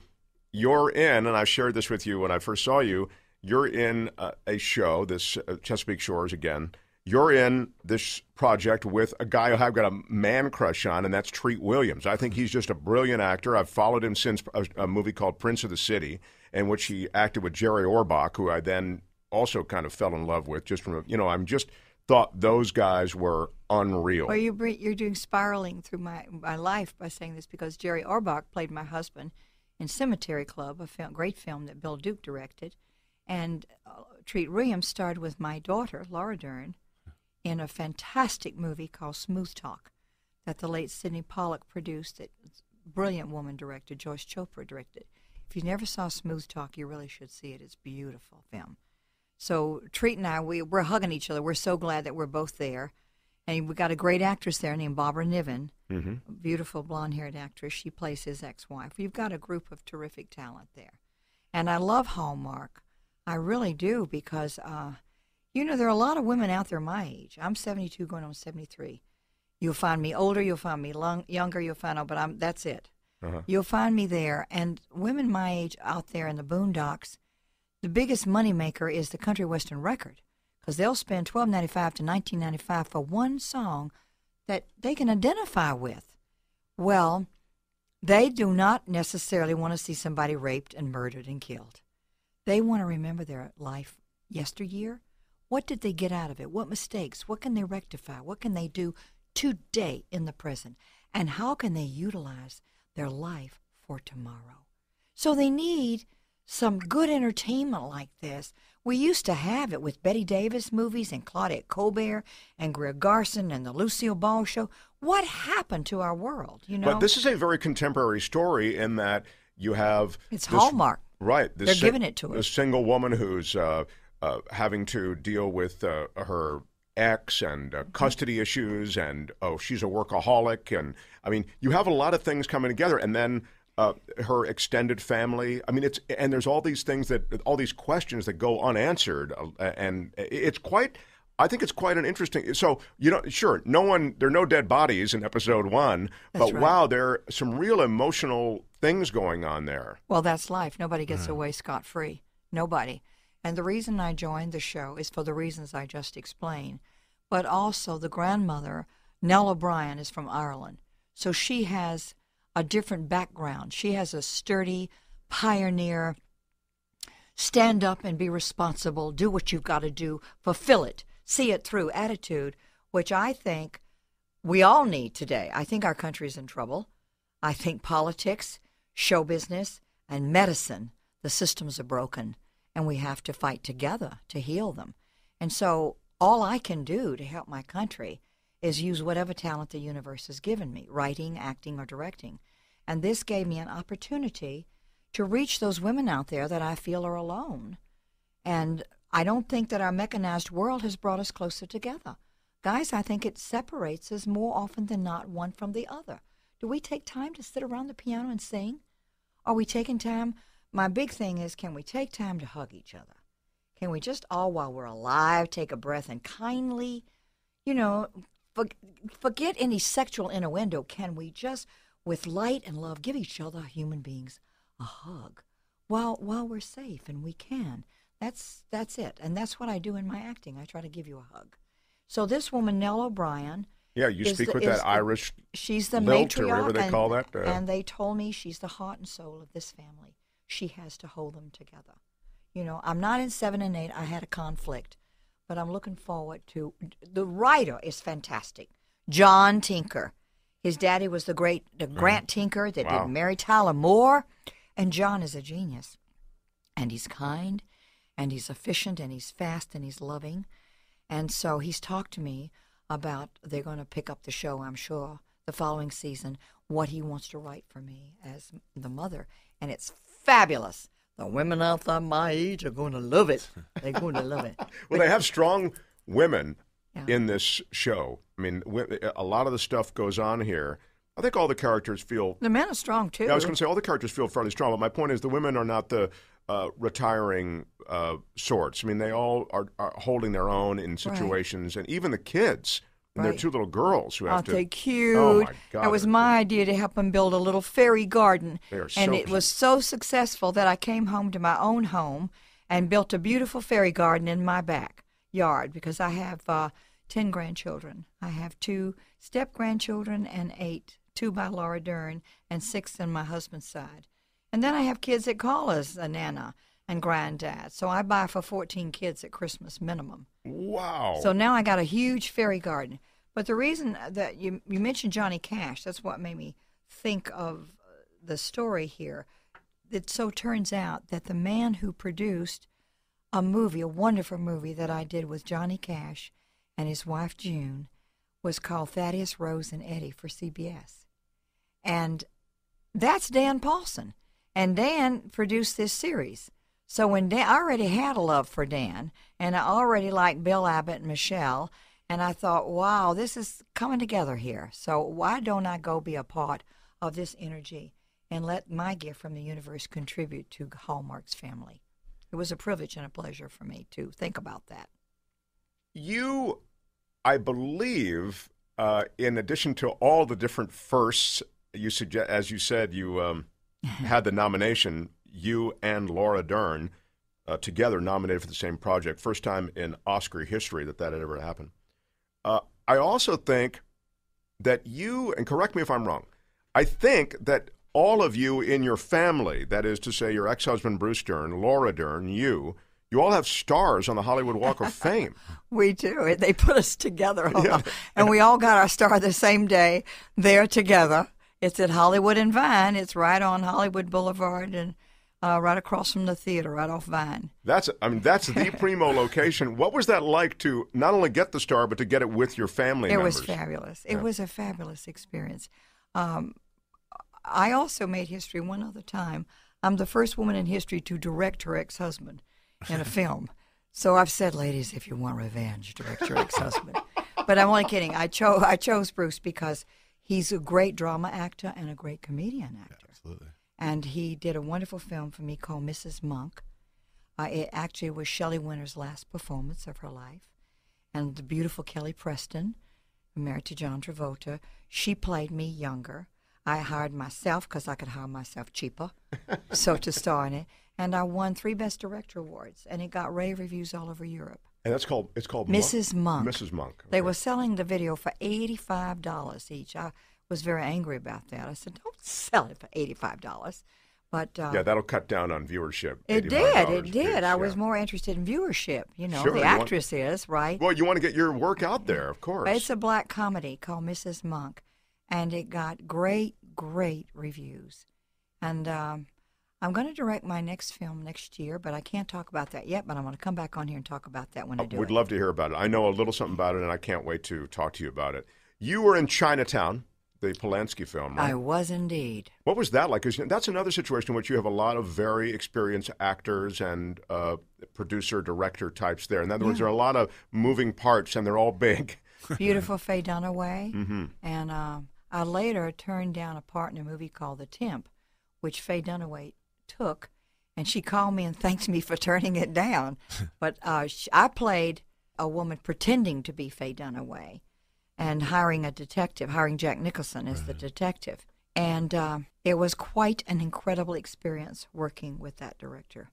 [SPEAKER 3] you're in, and I shared this with you when I first saw you, you're in a show, this Chesapeake Shores again. You're in this project with a guy who I've got a man crush on, and that's Treat Williams. I think he's just a brilliant actor. I've followed him since a movie called Prince of the City, in which he acted with Jerry Orbach, who I then also kind of fell in love with. Just from, I'm just thought those guys were unreal.
[SPEAKER 9] Well, you're doing spiraling through my life by saying this because Jerry Orbach played my husband in Cemetery Club, a great film that Bill Duke directed, and Treat Williams starred with my daughter, Laura Dern, in a fantastic movie called Smooth Talk that the late Sidney Pollack produced that a brilliant woman directed, Joyce Chopra directed. If you never saw Smooth Talk, you really should see it. It's a beautiful film. So Treat and I, we're hugging each other. We're so glad that we're both there. And we got a great actress there named Barbara Niven, a beautiful blonde-haired actress. She plays his ex-wife. You've got a group of terrific talent there. And I love Hallmark. I really do because... there are a lot of women out there my age. I'm 72 going on 73. You'll find me older, you'll find me younger, you'll find out, but that's it. You'll find me there. And women my age out there in the boondocks, the biggest moneymaker is the country western record because they'll spend $12.95 to $19.95 for one song that they can identify with. Well, they do not necessarily want to see somebody raped and murdered and killed. They want to remember their life yesteryear. What did they get out of it? What mistakes? What can they rectify? What can they do today in the present? And how can they utilize their life for tomorrow? So they need some good entertainment like this. We used to have it with Betty Davis movies and Claudette Colbert and Greer Garson and the Lucille Ball Show. What happened to our world,
[SPEAKER 3] But this is a very contemporary story in that you have...
[SPEAKER 9] It's Hallmark.
[SPEAKER 3] Right.
[SPEAKER 9] They're giving it to us.
[SPEAKER 3] A single woman who's... having to deal with her ex and custody issues, and she's a workaholic, and I mean, you have a lot of things coming together, and then her extended family. I mean, there's all these things all these questions that go unanswered, and it's quite. I think it's quite an interesting. So sure, there are no dead bodies in episode 1, but
[SPEAKER 9] right.
[SPEAKER 3] Wow, there are some real emotional things going on there.
[SPEAKER 9] Well, that's life. Nobody gets away scot-free. Nobody. And the reason I joined the show is for the reasons I just explained. But also the grandmother, Nell O'Brien, is from Ireland. So she has a different background. She has a sturdy, pioneer, stand up and be responsible, do what you've got to do, fulfill it, see it through attitude, which I think we all need today. I think our country is in trouble. I think politics, show business, and medicine, the systems are broken, and we have to fight together to heal them. And so all I can do to help my country is use whatever talent the universe has given me, writing, acting, or directing. And this gave me an opportunity to reach those women out there that I feel are alone. And I don't think that our mechanized world has brought us closer together. Guys, I think it separates us more often than not, one from the other. Do we take time to sit around the piano and sing? Are we taking time? My big thing is, can we take time to hug each other? Can we just all, while we're alive, take a breath and kindly, forget any sexual innuendo. Can we just, with light and love, give each other, human beings, a hug while we're safe and we can? That's it. And that's what I do in my acting. I try to give you a hug. So this woman, Nell O'Brien.
[SPEAKER 3] Yeah, you speak with that Irish
[SPEAKER 9] she's the
[SPEAKER 3] lilt
[SPEAKER 9] matriarch,
[SPEAKER 3] or whatever they call that.
[SPEAKER 9] And they told me she's the heart and soul of this family. She has to hold them together. I'm not in 7 and 8. I had a conflict. But I'm looking forward to, the writer is fantastic. John Tinker. His daddy was the Grant Tinker that did Mary Tyler Moore. And John is a genius. And he's kind, and he's efficient, and he's fast, and he's loving. And so he's talked to me about, they're going to pick up the show, I'm sure, the following season, what he wants to write for me as the mother. And it's fabulous. The women out there my age are going to love it. They're going to love it.
[SPEAKER 3] Well, they have strong women in this show. I mean, a lot of the stuff goes on here. I think all the characters feel...
[SPEAKER 9] The men are strong, too.
[SPEAKER 3] Yeah, I was going to say, all the characters feel fairly strong, but my point is the women are not the retiring sorts. I mean, they all are holding their own in situations, and even the kids... And they're two little girls who have to...
[SPEAKER 9] They're cute.
[SPEAKER 3] Oh, my God.
[SPEAKER 9] It was my idea to help them build a little fairy garden.
[SPEAKER 3] They are so
[SPEAKER 9] and it
[SPEAKER 3] cute.
[SPEAKER 9] was so successful that I came home to my own home and built a beautiful fairy garden in my backyard because I have 10 grandchildren. I have 2 step-grandchildren and 8, 2 by Laura Dern and 6 on my husband's side. And then I have kids that call us a nana and granddad. So I buy for 14 kids at Christmas minimum.
[SPEAKER 3] Wow.
[SPEAKER 9] So now I got a huge fairy garden. But the reason that you mentioned Johnny Cash, that's what made me think of the story here. It so turns out that the man who produced a movie, a wonderful movie that I did with Johnny Cash and his wife June, was called Thaddeus, Rose, and Eddie for CBS. And that's Dan Paulson. And Dan produced this series. So when I already had a love for Dan, and I already liked Bill Abbott and Michelle, and I thought, wow, this is coming together here. So why don't I go be a part of this energy and let my gift from the universe contribute to Hallmark's family? It was a privilege and a pleasure for me to think about that.
[SPEAKER 3] You, I believe, in addition to all the different firsts, you suggest, as you said, you had the nomination. You and Laura Dern together nominated for the same project. First time in Oscar history that had ever happened. I also think that you, and correct me if I'm wrong, I think that all of you in your family, that is to say your ex-husband Bruce Dern, Laura Dern, you all have stars on the Hollywood Walk of Fame.
[SPEAKER 9] We do. They put us together. And we all got our star the same day. They're together. It's at Hollywood and Vine. It's right on Hollywood Boulevard and right across from the theater, right off Vine.
[SPEAKER 3] That's the primo location. What was that like to not only get the star, but to get it with your family members?
[SPEAKER 9] It was fabulous. It was a fabulous experience. I also made history one other time. I'm the first woman in history to direct her ex-husband in a film. So I've said, ladies, if you want revenge, direct your ex-husband. But I'm only kidding. I chose Bruce because he's a great drama actor and a great comedian actor.
[SPEAKER 5] Yeah, absolutely.
[SPEAKER 9] And he did a wonderful film for me called Mrs. Monk. It actually was Shelley Winter's last performance of her life. And the beautiful Kelly Preston, married to John Travolta, she played me younger. I hired myself because I could hire myself cheaper, so to star in it. And I won 3 Best Director awards, and it got rave reviews all over Europe.
[SPEAKER 3] And it's called
[SPEAKER 9] Mrs. Monk.
[SPEAKER 3] Mrs. Monk. Okay.
[SPEAKER 9] They were selling the video for $85 each. I was very angry about that. I said, don't sell it for $85. But
[SPEAKER 3] yeah, that'll cut down on viewership.
[SPEAKER 9] It did. It did. I was more interested in viewership.
[SPEAKER 3] Sure,
[SPEAKER 9] the actress is, right?
[SPEAKER 3] Well, you want to get your work out there, of course.
[SPEAKER 9] It's a black comedy called Mrs. Monk, and it got great reviews. And I'm going to direct my next film next year, but I can't talk about that yet. But I'm going to come back on here and talk about that when I do it.
[SPEAKER 3] We'd love to hear about it. I know a little something about it, and I can't wait to talk to you about it. You were in Chinatown, the Polanski film, right?
[SPEAKER 9] I was indeed.
[SPEAKER 3] What was that like? 'Cause that's another situation in which you have a lot of very experienced actors and producer, director types there. In other words, there are a lot of moving parts, and they're all big.
[SPEAKER 9] Beautiful Faye Dunaway. And I later turned down a part in a movie called The Temp, which Faye Dunaway took, and she called me and thanked me for turning it down. But I played a woman pretending to be Faye Dunaway and hiring a detective, hiring Jack Nicholson as the detective. And it was quite an incredible experience working with that director.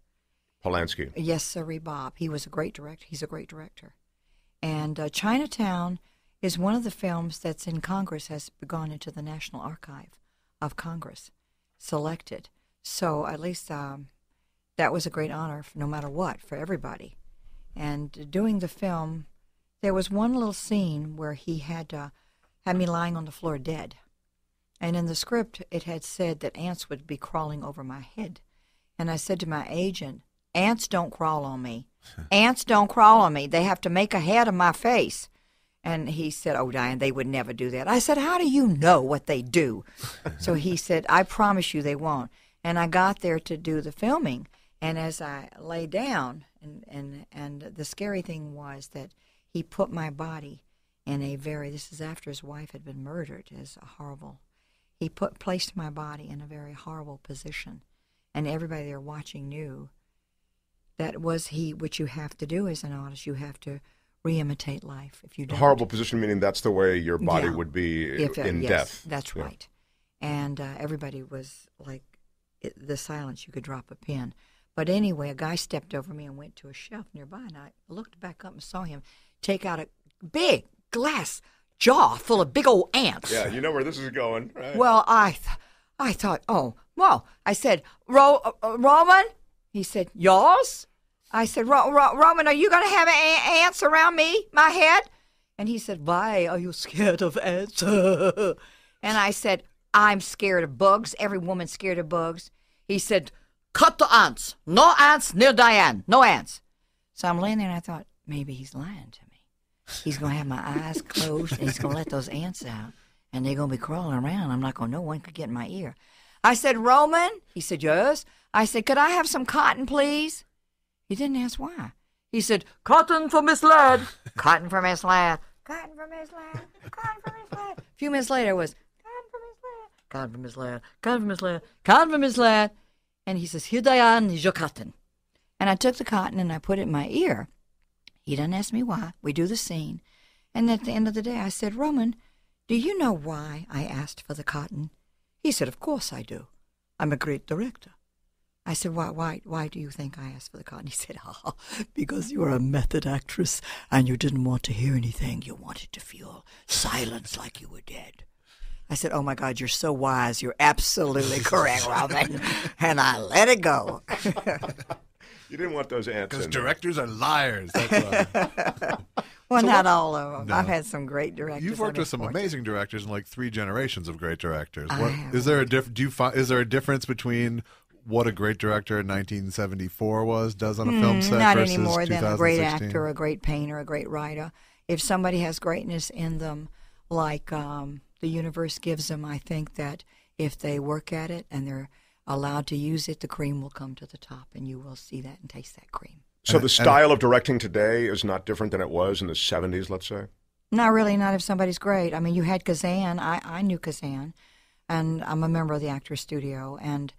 [SPEAKER 3] Polanski.
[SPEAKER 9] Yes, sirree, Bob. He was a great director. He's a great director. And Chinatown is one of the films that's in Congress, has gone into the National Archive of Congress, selected. So at least that was a great honor, no matter what, for everybody. And doing the film, there was one little scene where he had me lying on the floor dead. And in the script, it had said that ants would be crawling over my head. And I said to my agent, ants don't crawl on me. Ants don't crawl on me. They have to make a head of my face. And he said, oh, Diane, they would never do that. I said, how do you know what they do? So he said, I promise you they won't. And I got there to do the filming. And as I lay down, and the scary thing was that he put my body in a this is after his wife had been murdered, he placed my body in a very horrible position. And everybody there watching knew that was what you have to do as an artist. You have to re-imitate life. If you don't.
[SPEAKER 3] Horrible position, meaning that's the way your body would be in
[SPEAKER 9] yes,
[SPEAKER 3] death.
[SPEAKER 9] That's right. And everybody was like, the silence, you could drop a pin. But anyway, a guy stepped over me and went to a shelf nearby, and I looked back up and saw him take out a big glass jar full of big old ants.
[SPEAKER 3] Yeah, you know where this is going, right?
[SPEAKER 9] Well, I thought, oh, well, I said, Roman? He said, yours? I said, Roman, are you going to have ants around my head? And he said, why are you scared of ants? And I said, I'm scared of bugs. Every woman's scared of bugs. He said, cut the ants. No ants near Diane. No ants. So I'm laying there and I thought, maybe he's lying to me. He's going to have my eyes closed and he's going to let those ants out and they're going to be crawling around. I'm not going to know. One could get in my ear. I said, Roman? He said, yes. I said, could I have some cotton, please? He didn't ask why. He said, cotton for Miss Ladd. Cotton for Miss Ladd. Cotton for Miss Ladd. Cotton for Miss Ladd. A few minutes later it was, cotton for Miss Ladd. Cotton for Miss Ladd. Cotton for Miss Ladd. Cotton for Miss Ladd. And he says, here, Diane, is your cotton. And I took the cotton and I put it in my ear. He didn't ask me why. We do the scene. And at the end of the day, I said, Roman, do you know why I asked for the cotton? He said, of course I do. I'm a great director. I said, why do you think I asked for the cotton? He said, because you were a method actress and you didn't want to hear anything. You wanted to feel silence like you were dead. I said, oh, my God, you're so wise. You're absolutely correct, Robin. And I let it go.
[SPEAKER 3] You didn't want those ants
[SPEAKER 5] because
[SPEAKER 3] in
[SPEAKER 5] directors are liars. That's why.
[SPEAKER 9] Well, so not all of them. No. I've had some great directors.
[SPEAKER 5] You've worked with some amazing directors and like 3 generations of great directors.
[SPEAKER 9] Is there
[SPEAKER 5] a difference between what a great director in 1974 does on a film set
[SPEAKER 9] not
[SPEAKER 5] versus
[SPEAKER 9] any more than a great
[SPEAKER 5] 2016?
[SPEAKER 9] actor, a great painter, a great writer? If somebody has greatness in them, like the universe gives them, I think that if they work at it and they're allowed to use it, the cream will come to the top, and you will see that and taste that cream.
[SPEAKER 3] So the style of directing today is not different than it was in the 70s, let's say?
[SPEAKER 9] Not really, not if somebody's great. I mean, you had Kazan. I knew Kazan, and I'm a member of the Actors Studio. And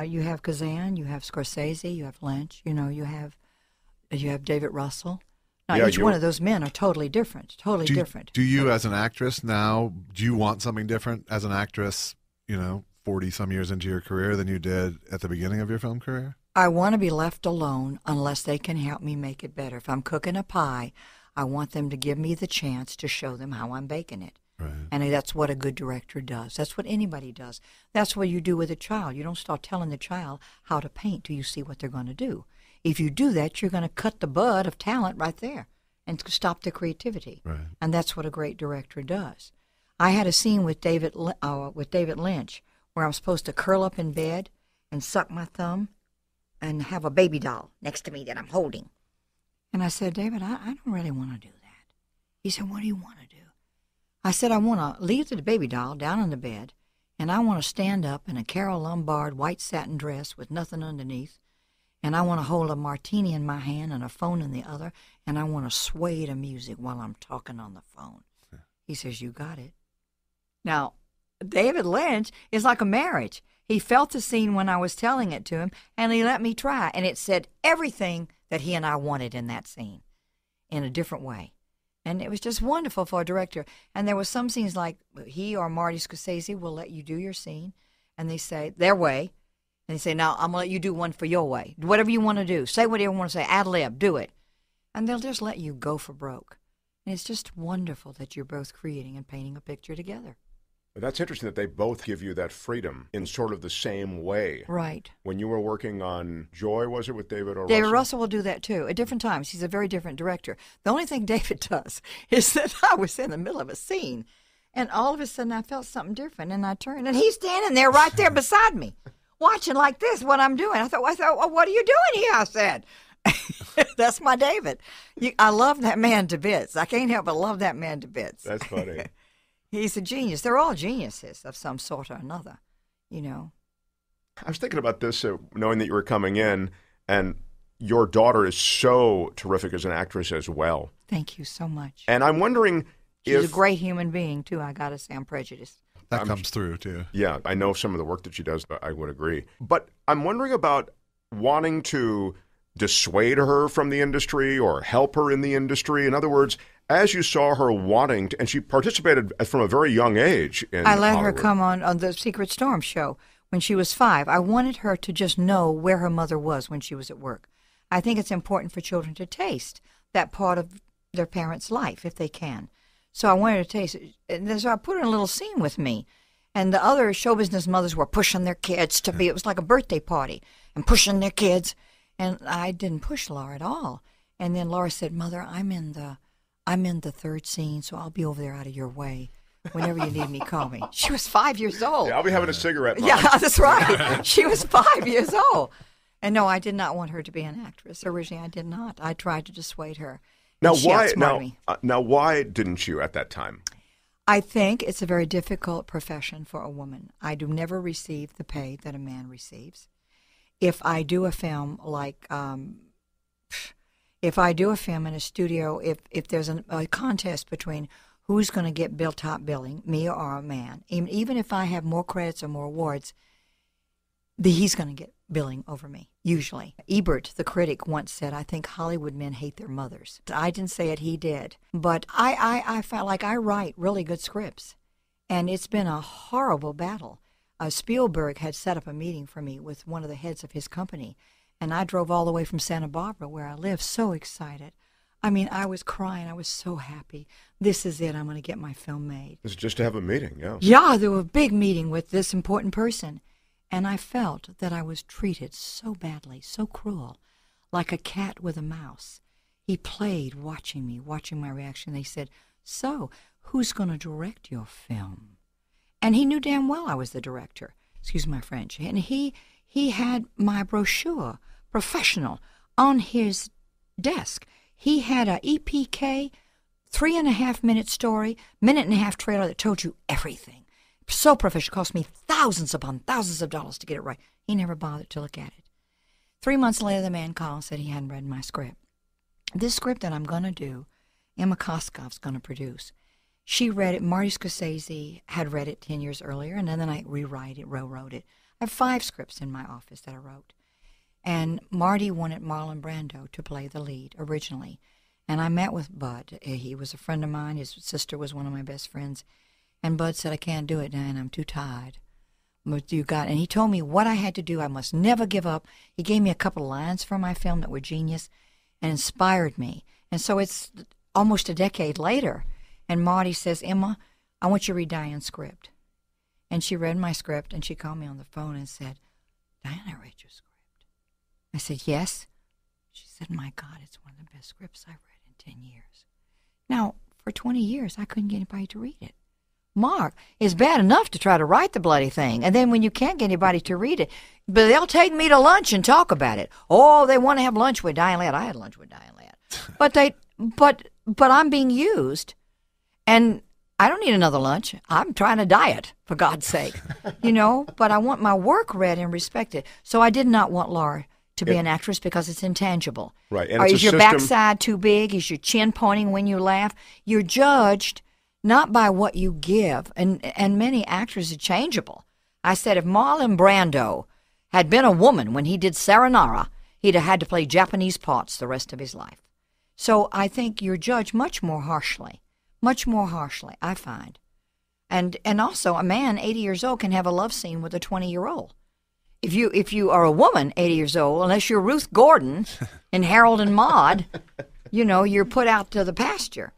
[SPEAKER 9] you have Kazan, you have Scorsese, you have Lynch, you have David Russell. Now, each one of those men are totally different, different.
[SPEAKER 5] Do you, as an actress now, do you want something different as an actress, 40-some years into your career than you did at the beginning of your film career?
[SPEAKER 9] I want to be left alone unless they can help me make it better. If I'm cooking a pie, I want them to give me the chance to show them how I'm baking it.
[SPEAKER 5] Right.
[SPEAKER 9] And that's what a good director does. That's what anybody does. That's what you do with a child. You don't start telling the child how to paint till you see what they're going to do. If you do that, you're going to cut the bud of talent right there and stop their creativity.
[SPEAKER 5] Right.
[SPEAKER 9] And that's what a great director does. I had a scene with David Lynch where I'm supposed to curl up in bed and suck my thumb and have a baby doll next to me that I'm holding. And I said, David, I don't really want to do that. He said, what do you want to do? I said, I want to leave the baby doll down in the bed, and I want to stand up in a Carole Lombard white satin dress with nothing underneath, and I want to hold a martini in my hand and a phone in the other, and I want to sway to music while I'm talking on the phone. He says, you got it. Now, David Lynch is like a marriage. He felt the scene when I was telling it to him, and he let me try, and it said everything that he and I wanted in that scene in a different way. And it was just wonderful for a director. And there were some scenes like he or Marty Scorsese will let you do your scene, and they say their way, and they say, now I'm going to let you do one for your way. Whatever you want to do. Say whatever you want to say. Ad lib. Do it. And they'll just let you go for broke. And it's just wonderful that you're both creating and painting a picture together.
[SPEAKER 3] That's interesting that they both give you that freedom in sort of the same way.
[SPEAKER 9] Right.
[SPEAKER 3] When you were working on Joy, was it with David or
[SPEAKER 9] David Russell will do that too, at different times. He's a very different director. The only thing David does is that I was in the middle of a scene, and all of a sudden I felt something different, and I turned, and he's standing there right there beside me, watching like this, what I'm doing. I thought, well, what are you doing here? I said. That's my David. I love that man to bits. I can't help but love that man to bits.
[SPEAKER 3] That's funny.
[SPEAKER 9] He's a genius. They're all geniuses of some sort or another, you know.
[SPEAKER 3] I was thinking about this, knowing that you were coming in, and your daughter is so terrific as an actress as well.
[SPEAKER 9] Thank you so much.
[SPEAKER 3] And I'm wondering
[SPEAKER 9] She's a great human being, too. I got to say, I'm prejudiced.
[SPEAKER 5] That comes through, too.
[SPEAKER 3] Yeah, I know some of the work that she does, I would agree. But I'm wondering about wanting to dissuade her from the industry or help her in the industry. In other words, as you saw her wanting to, and she participated from a very young age in
[SPEAKER 9] I let
[SPEAKER 3] Hollywood.
[SPEAKER 9] her come on the Secret Storm show when she was 5. I wanted her to just know where her mother was when she was at work. I think it's important for children to taste that part of their parents' life if they can. So I wanted her to taste it. And so I put her in a little scene with me. And the other show business mothers were pushing their kids to be, it was like a birthday party, and pushing their kids. And I didn't push Laura at all. And then Laura said, Mother, I'm in the third scene, so I'll be over there out of your way. Whenever you need me, call me. She was 5 years old.
[SPEAKER 3] Yeah, I'll be having a cigarette, Mom.
[SPEAKER 9] Yeah, that's right. She was 5 years old. And no, I did not want her to be an actress. Originally, I did not. I tried to dissuade her.
[SPEAKER 3] Now,
[SPEAKER 9] She outsmarted me.
[SPEAKER 3] Now, why didn't you at that time?
[SPEAKER 9] I think it's a very difficult profession for a woman. I do never receive the pay that a man receives. If I do a film like, if I do a film in a studio, if there's a contest between who's going to get top billing, me or a man, even if I have more credits or more awards, he's going to get billing over me, usually. Ebert, the critic, once said, I think Hollywood men hate their mothers. I didn't say it, he did. But I felt like I write really good scripts, and it's been a horrible battle. Spielberg had set up a meeting for me with one of the heads of his company, and I drove all the way from Santa Barbara, where I live, so excited. I mean, I was crying. I was so happy. This is it. I'm going to get my film made.
[SPEAKER 3] It's just to have a meeting, yeah.
[SPEAKER 9] Yeah, there was a big meeting with this important person. And I felt that I was treated so badly, so cruel, like a cat with a mouse. He played watching me, watching my reaction. They said, so, who's going to direct your film? And he knew damn well I was the director. Excuse my French. And he had my brochure, professional, on his desk. He had a EPK, 3.5-minute story, 1.5-minute trailer that told you everything. So professional, cost me thousands upon thousands of dollars to get it right. He never bothered to look at it. 3 months later, the man called and said he hadn't read my script. This script that I'm going to do, Emma Koskov's going to produce. She read it. Marty Scorsese had read it 10 years earlier, and then I rewrote it. I have 5 scripts in my office that I wrote. And Marty wanted Marlon Brando to play the lead originally. And I met with Bud. He was a friend of mine. His sister was one of my best friends. And Bud said, I can't do it, Diane. I'm too tired. But and he told me what I had to do. I must never give up. He gave me a couple of lines for my film that were genius and inspired me. And so it's almost a decade later. And Marty says, Emma, I want you to read Diane's script. And she read my script, and she called me on the phone and said, Diane, I read your script. I said, yes. She said, my God, it's one of the best scripts I've read in 10 years. Now, for 20 years, I couldn't get anybody to read it. Mark, it's bad enough to try to write the bloody thing, and then when you can't get anybody to read it, but they'll take me to lunch and talk about it. Oh, they want to have lunch with Diane Ladd. I had lunch with Diane Ladd. But I'm being used, and I don't need another lunch. I'm trying to diet, for God's sake, but I want my work read and respected. So I did not want Laura to be an actress because it's intangible.
[SPEAKER 3] Right. And
[SPEAKER 9] or
[SPEAKER 3] it's
[SPEAKER 9] is your
[SPEAKER 3] system...
[SPEAKER 9] backside too big? Is your chin pointing when you laugh? You're judged not by what you give, and many actors are changeable. I said if Marlon Brando had been a woman when he did Saranara, he'd have had to play Japanese parts the rest of his life. So I think you're judged much more harshly, I find. And also, a man 80 years old can have a love scene with a 20-year-old. If you are a woman 80 years old, unless you're Ruth Gordon in Harold and Maude, you're put out to the pasture.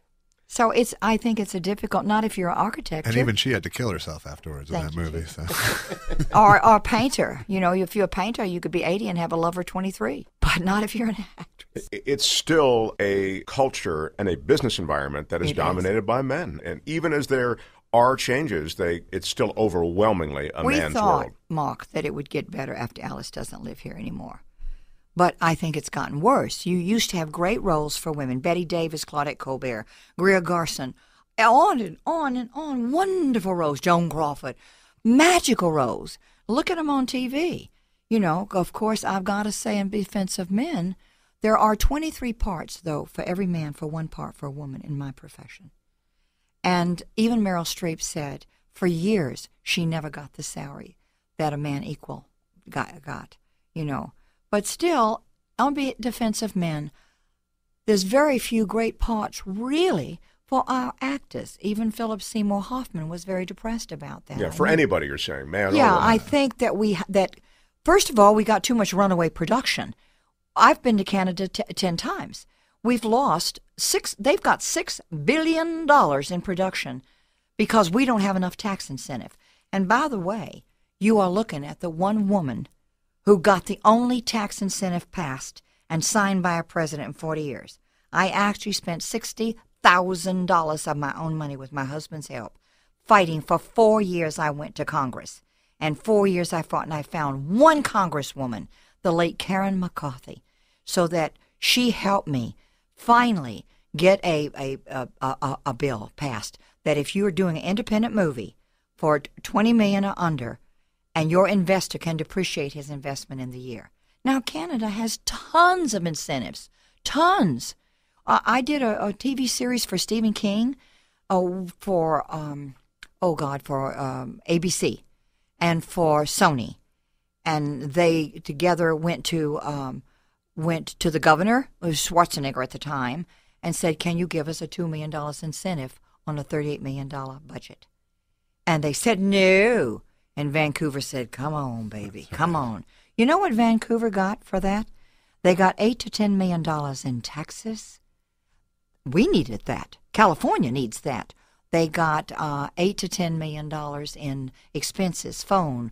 [SPEAKER 9] So I think it's a difficult, not if you're an architect.
[SPEAKER 5] And even she had to kill herself afterwards in that movie. So.
[SPEAKER 9] or a painter. If you're a painter, you could be 80 and have a lover 23. But not if you're an actress.
[SPEAKER 3] It's still a culture and a business environment that is dominated by men. And even as there are changes, it's still overwhelmingly a man's world.
[SPEAKER 9] We thought, Mark, that it would get better after Alice doesn't live here anymore. But I think it's gotten worse. You used to have great roles for women. Betty Davis, Claudette Colbert, Greer Garson, on and on and on. Wonderful roles. Joan Crawford. Magical roles. Look at them on TV. Of course, I've got to say in defense of men, there are 23 parts, though, for every man, for one part for a woman in my profession. And even Meryl Streep said, for years, she never got the salary that a man equal got. But still, on the defense of men, there's very few great parts, really, for our actors. Even Philip Seymour Hoffman was very depressed about that.
[SPEAKER 3] Yeah, for anybody, you're saying, man.
[SPEAKER 9] Yeah, I think that first of all, we got too much runaway production. I've been to Canada 10 times. We've lost they've got $6 billion in production because we don't have enough tax incentive. And by the way, you are looking at the one woman who got the only tax incentive passed and signed by a president in 40 years. I actually spent $60,000 of my own money with my husband's help, fighting for 4 years. I went to Congress, and 4 years I fought, and I found one congresswoman, the late Karen McCarthy, so that she helped me finally get a bill passed that if you are doing an independent movie for $20 million or under, and your investor can depreciate his investment in the year. Now, Canada has tons of incentives, tons. I did a TV series for Stephen King, for ABC and for Sony, and they together went to the governor, who was Schwarzenegger at the time, and said, "Can you give us a $2 million incentive on a $38 million budget?" And they said no. And Vancouver said, "Come on, baby, come on." You know what Vancouver got for that? They got $8 to $10 million in taxes. We needed that. California needs that. They got $8 to $10 million in expenses, phone,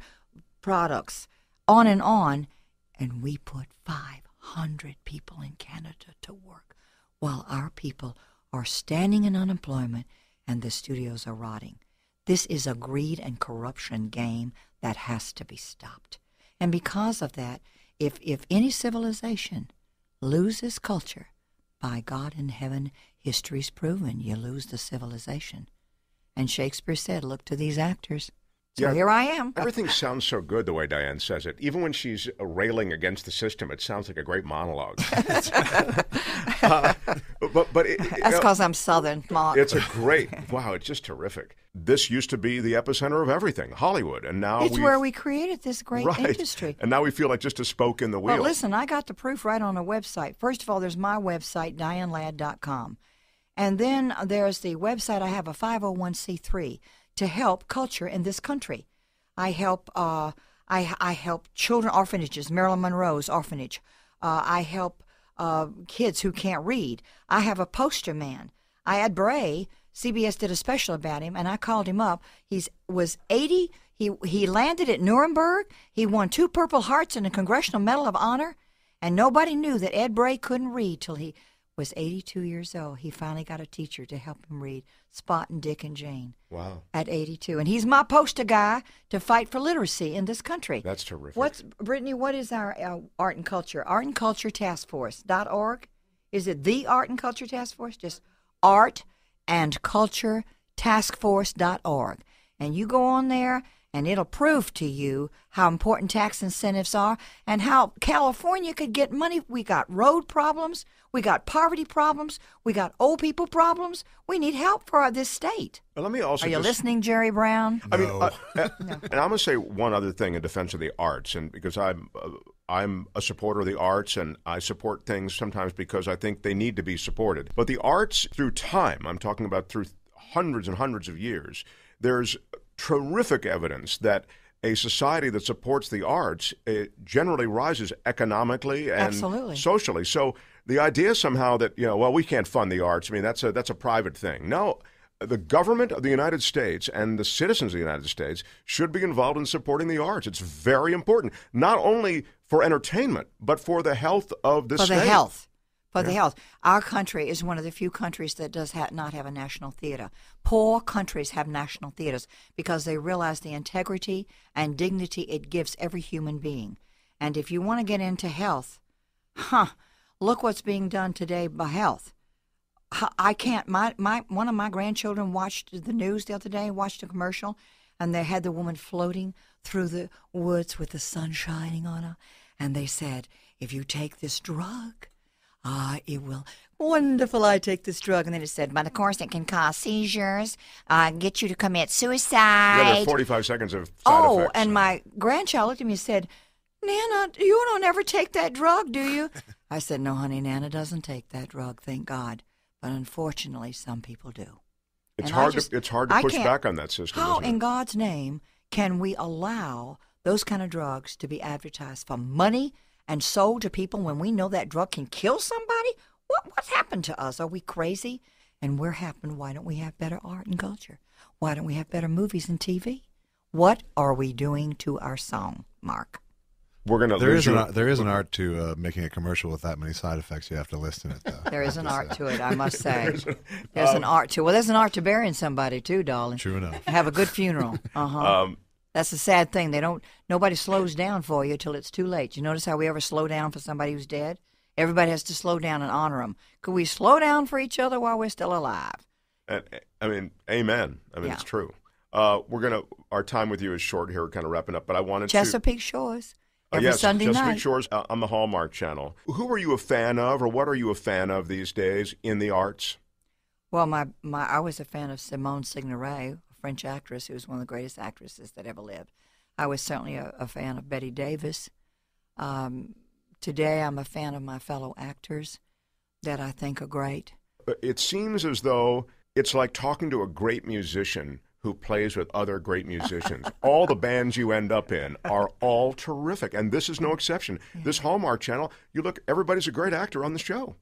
[SPEAKER 9] products, on, and we put 500 people in Canada to work while our people are standing in unemployment and the studios are rotting. This is a greed and corruption game that has to be stopped. And because of that, if any civilization loses culture, by God in heaven, history's proven you lose the civilization. And Shakespeare said, look to these actors. So here I am.
[SPEAKER 3] Everything sounds so good the way Diane says it. Even when she's railing against the system, it sounds like a great monologue.
[SPEAKER 9] That's because I'm Southern, Mark.
[SPEAKER 3] It's it's just terrific. This used to be the epicenter of everything, Hollywood, and now
[SPEAKER 9] it's where we created this great industry.
[SPEAKER 3] And now we feel like just a spoke in the wheel.
[SPEAKER 9] Well, listen, I got the proof right on a website. First of all, there's my website, DianeLadd.com. And then there's the website. I have a 501c3 to help culture in this country. I help I help children orphanages, Marilyn Monroe's orphanage. I help kids who can't read. I have a poster man. I had Bray CBS did a special about him, and I called him up. He was 80. He landed at Nuremberg. He won 2 Purple Hearts and a Congressional Medal of Honor, and nobody knew that Ed Bray couldn't read till he was 82 years old. He finally got a teacher to help him read, Spot and Dick and Jane.
[SPEAKER 3] Wow.
[SPEAKER 9] At 82. And he's my poster guy to fight for literacy in this country.
[SPEAKER 3] That's terrific.
[SPEAKER 9] Brittany, what is our art and culture? Art and Culture Task Force.org? Is it the Art and Culture Task Force? Just Art and Culture Task Force.org. And you go on there, and it'll prove to you how important tax incentives are and how California could get money. We got road problems. We got poverty problems. We got old people problems. We need help for this state.
[SPEAKER 3] Well, let me also
[SPEAKER 9] Are you listening, Jerry Brown?
[SPEAKER 3] I mean, and I'm going to say one other thing in defense of the arts, and because I'm a supporter of the arts, and I support things sometimes because I think they need to be supported. But the arts, through time, I'm talking about through hundreds and hundreds of years, there's terrific evidence that a society that supports the arts generally rises economically and socially. So the idea somehow that, well, we can't fund the arts, I mean, that's a private thing. No, the government of the United States and the citizens of the United States should be involved in supporting the arts. It's very important, not only for entertainment, but for the health of the state.
[SPEAKER 9] For the health. Our country is one of the few countries that does not have a national theater. Poor countries have national theaters because they realize the integrity and dignity it gives every human being. And if you want to get into health, look what's being done today by health. I can't. One of my grandchildren watched the news the other day, watched a commercial, and they had the woman floating through the woods with the sun shining on her, and they said, if you take this drug, it will. Wonderful, I take this drug. And then it said, but of course it can cause seizures, get you to commit suicide.
[SPEAKER 3] Yeah, there's 45 seconds of side effects.
[SPEAKER 9] And my grandchild looked at me and said, Nana, you don't ever take that drug, do you? I said, no, honey, Nana doesn't take that drug, thank God. But unfortunately, some people do.
[SPEAKER 3] It's hard to push back on that system.
[SPEAKER 9] How
[SPEAKER 3] isn't it?
[SPEAKER 9] in God's name can we allow those kind of drugs to be advertised for money and sold to people when we know that drug can kill somebody? What's happened to us? Are we crazy? And we're happened. Why don't we have better art and culture? Why don't we have better movies and TV? What are we doing to our song, Mark?
[SPEAKER 5] There is an art to making a commercial with that many side effects you have to list in it, though.
[SPEAKER 9] There is an art to it, I must say. There's an art to it. Well, there's an art to burying somebody, too, darling.
[SPEAKER 5] True enough.
[SPEAKER 9] Have a good funeral. That's the sad thing. Nobody slows down for you till it's too late. You notice how we ever slow down for somebody who's dead? Everybody has to slow down and honor them. Could we slow down for each other while we're still alive?
[SPEAKER 3] I mean, amen. I mean, It's true. Our time with you is short here. We're kind of wrapping up, but I wanted
[SPEAKER 9] CHESAPEAKE Shores. Every Sunday night.
[SPEAKER 3] CHESAPEAKE Shores on the Hallmark Channel. Who are you a fan of, or what are you a fan of these days in the arts?
[SPEAKER 9] Well, I was a fan of Simone Signoret, a French actress who was one of the greatest actresses that ever lived. I was certainly a fan of Betty Davis. Today, I'm a fan of my fellow actors that I think are great.
[SPEAKER 3] It seems as though it's like talking to a great musician who plays with other great musicians. All the bands you end up in are all terrific, and this is no exception. Yeah. This Hallmark Channel, you look, everybody's a great actor on the show.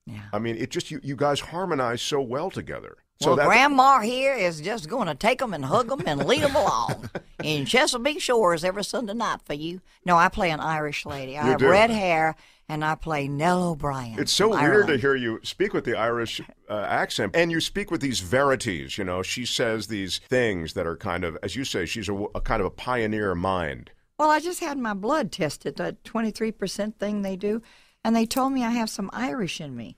[SPEAKER 9] Yeah.
[SPEAKER 3] I mean, it just, you guys harmonize so well together.
[SPEAKER 9] Well, Grandma here is just going to take them and hug them and lead them along in Chesapeake Shores every Sunday night for you. No, I play an Irish lady. I have red hair, and I play Nell O'Brien.
[SPEAKER 3] It's so weird to hear you speak with the Irish accent, and you speak with these verities. You know, she says these things that are kind of, as you say, she's a kind of a pioneer mind.
[SPEAKER 9] Well, I just had my blood tested, that 23% thing they do, and they told me I have some Irish in me.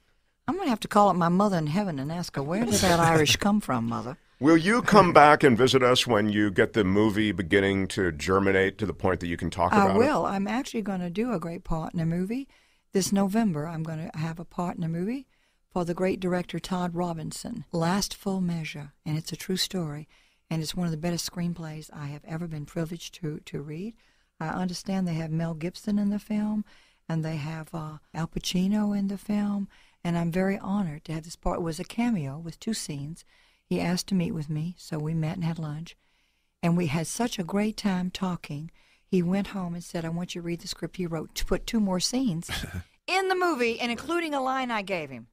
[SPEAKER 9] I'm going to have to call up my mother in heaven and ask her, where did that Irish come from, Mother?
[SPEAKER 3] Will you come back and visit us when you get the movie beginning to germinate to the point that you can talk about it?
[SPEAKER 9] I will. I'm actually going to do a great part in a movie. This November, I'm going to have a part in a movie for the great director Todd Robinson, Last Full Measure, and it's a true story, and it's one of the best screenplays I have ever been privileged to read. I understand they have Mel Gibson in the film, and they have Al Pacino in the film, and I'm very honored to have this part. It was a cameo with 2 scenes. He asked to meet with me, so we met and had lunch. And we had such a great time talking. He went home and said, I want you to read the script he wrote to put 2 more scenes in the movie, and including a line I gave him.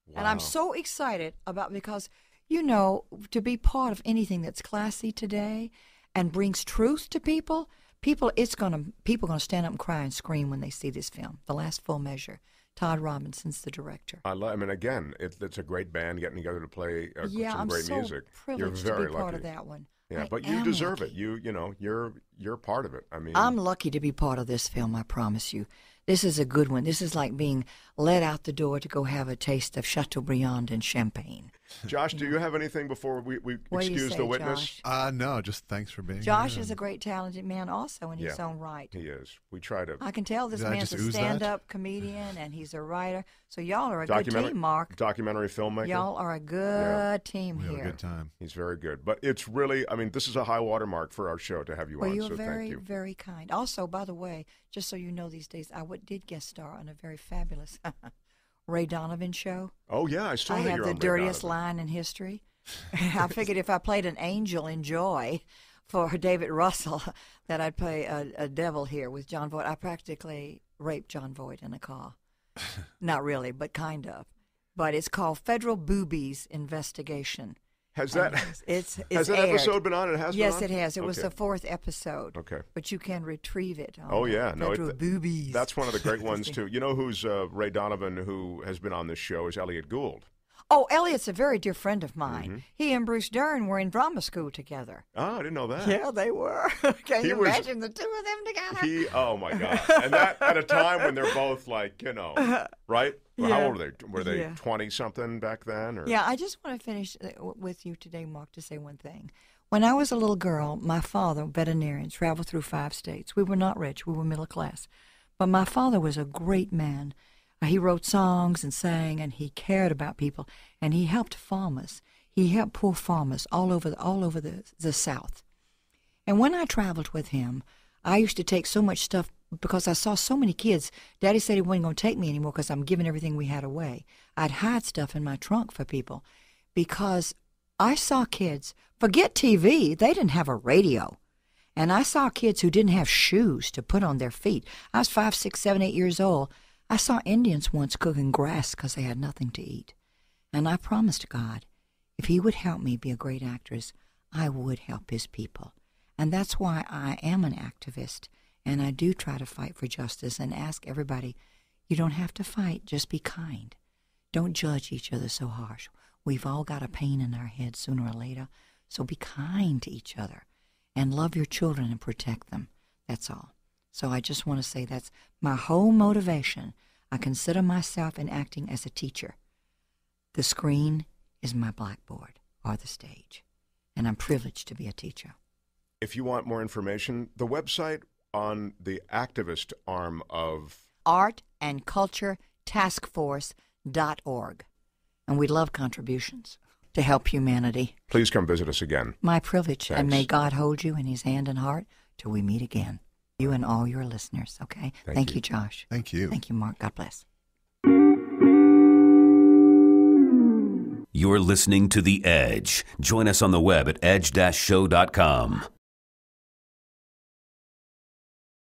[SPEAKER 9] Wow. And I'm so excited because you know, to be part of anything that's classy today and brings truth to people, people gonna stand up and cry and scream when they see this film. The Last Full Measure. Todd Robinson's the director.
[SPEAKER 3] I mean, again, it's a great band getting together to play some great music.
[SPEAKER 9] I'm so privileged to be part of that one.
[SPEAKER 3] Yeah, but
[SPEAKER 9] I
[SPEAKER 3] you deserve
[SPEAKER 9] lucky.
[SPEAKER 3] it. You know, you're part of it. I mean,
[SPEAKER 9] I'm lucky to be part of this film, I promise you. This is a good one. This is like being let out the door to go have a taste of Chateaubriand and champagne.
[SPEAKER 3] Josh, do you have anything before we excuse the witness?
[SPEAKER 9] Josh?
[SPEAKER 5] No, just thanks for being
[SPEAKER 9] Josh
[SPEAKER 5] here.
[SPEAKER 9] is a great, talented man also in his own right.
[SPEAKER 3] He is. We try to.
[SPEAKER 9] I can tell this
[SPEAKER 5] Did I
[SPEAKER 9] man's
[SPEAKER 5] just
[SPEAKER 9] a
[SPEAKER 5] ooze that?
[SPEAKER 9] stand-up comedian, and he's a writer. So y'all are a good team, Mark.
[SPEAKER 3] Documentary filmmaker.
[SPEAKER 9] Y'all are a good team
[SPEAKER 5] We
[SPEAKER 9] here.
[SPEAKER 5] have a good time.
[SPEAKER 3] He's very good. But it's really, I mean, this is a high watermark for our show to have you
[SPEAKER 9] Well,
[SPEAKER 3] on,
[SPEAKER 9] you're
[SPEAKER 3] so
[SPEAKER 9] very,
[SPEAKER 3] thank you.
[SPEAKER 9] very kind. Also, by the way, just so you know, these days I did guest star on a very fabulous Ray Donovan show.
[SPEAKER 3] Oh, yeah, I saw
[SPEAKER 9] I
[SPEAKER 3] that
[SPEAKER 9] have
[SPEAKER 3] you're
[SPEAKER 9] the
[SPEAKER 3] on Ray
[SPEAKER 9] dirtiest
[SPEAKER 3] Donovan.
[SPEAKER 9] line in history. I figured if I played an angel in Joy for David Russell, that I'd play a devil here with John Voight. I practically raped John Voight in a car. Not really, but kind of. But it's called Federal Boobies Investigation.
[SPEAKER 3] Has that
[SPEAKER 9] It's
[SPEAKER 3] has that
[SPEAKER 9] aired.
[SPEAKER 3] episode been on? It has
[SPEAKER 9] Yes,
[SPEAKER 3] been on?
[SPEAKER 9] it has. It was
[SPEAKER 3] Okay.
[SPEAKER 9] the 4th episode.
[SPEAKER 3] Okay.
[SPEAKER 9] But you can retrieve it. On
[SPEAKER 3] Oh, yeah. No,
[SPEAKER 9] Federal Boobies.
[SPEAKER 3] that's one of the great ones, too. You know who's Ray Donovan, who has been on this show, is Elliot Gould.
[SPEAKER 9] Oh, Elliot's a very dear friend of mine.
[SPEAKER 3] Mm-hmm.
[SPEAKER 9] He and Bruce Dern were in drama school together.
[SPEAKER 3] Oh, I didn't know that.
[SPEAKER 9] Yeah, they were. Can
[SPEAKER 3] He
[SPEAKER 9] you
[SPEAKER 3] was-
[SPEAKER 9] imagine the two of them together?
[SPEAKER 3] Oh, my God. And that at a time when they're both like, you know, right? Well, How
[SPEAKER 9] Yeah.
[SPEAKER 3] old were they? Were they
[SPEAKER 9] Yeah.
[SPEAKER 3] 20-something back then? Or?
[SPEAKER 9] Yeah, I just want to finish with you today, Mark, to say one thing. When I was a little girl, my father, veterinarian, traveled through 5 states. We were not rich. We were middle class. But my father was a great man. He wrote songs and sang, and he cared about people, and he helped farmers. He helped poor farmers all over the South. And when I traveled with him, I used to take so much stuff because I saw so many kids. Daddy said he wasn't going to take me anymore because I'm giving everything we had away. I'd hide stuff in my trunk for people because I saw kids, forget TV, they didn't have a radio. And I saw kids who didn't have shoes to put on their feet. I was 5, 6, 7, 8 years old. I saw Indians once cooking grass because they had nothing to eat. And I promised God, if he would help me be a great actress, I would help his people. And that's why I am an activist, and I do try to fight for justice and ask everybody, you don't have to fight, just be kind. Don't judge each other so harsh. We've all got a pain in our head sooner or later, so be kind to each other and love your children and protect them. That's all. So I just want to say that's my whole motivation. I consider myself in acting as a teacher. The screen is my blackboard or the stage, and I'm privileged to be a teacher.
[SPEAKER 3] If you want more information, the website on the activist arm of
[SPEAKER 9] artandculturetaskforce.org. And we love contributions to help humanity.
[SPEAKER 3] Please come visit us again.
[SPEAKER 9] My privilege,
[SPEAKER 3] Thanks.
[SPEAKER 9] and may God hold you in his hand and heart till we meet again. You and all your listeners, okay? Thank you, Josh.
[SPEAKER 5] Thank you.
[SPEAKER 9] Thank you, Mark. God bless.
[SPEAKER 2] You're listening to The Edge. Join us on the web at edge-show.com.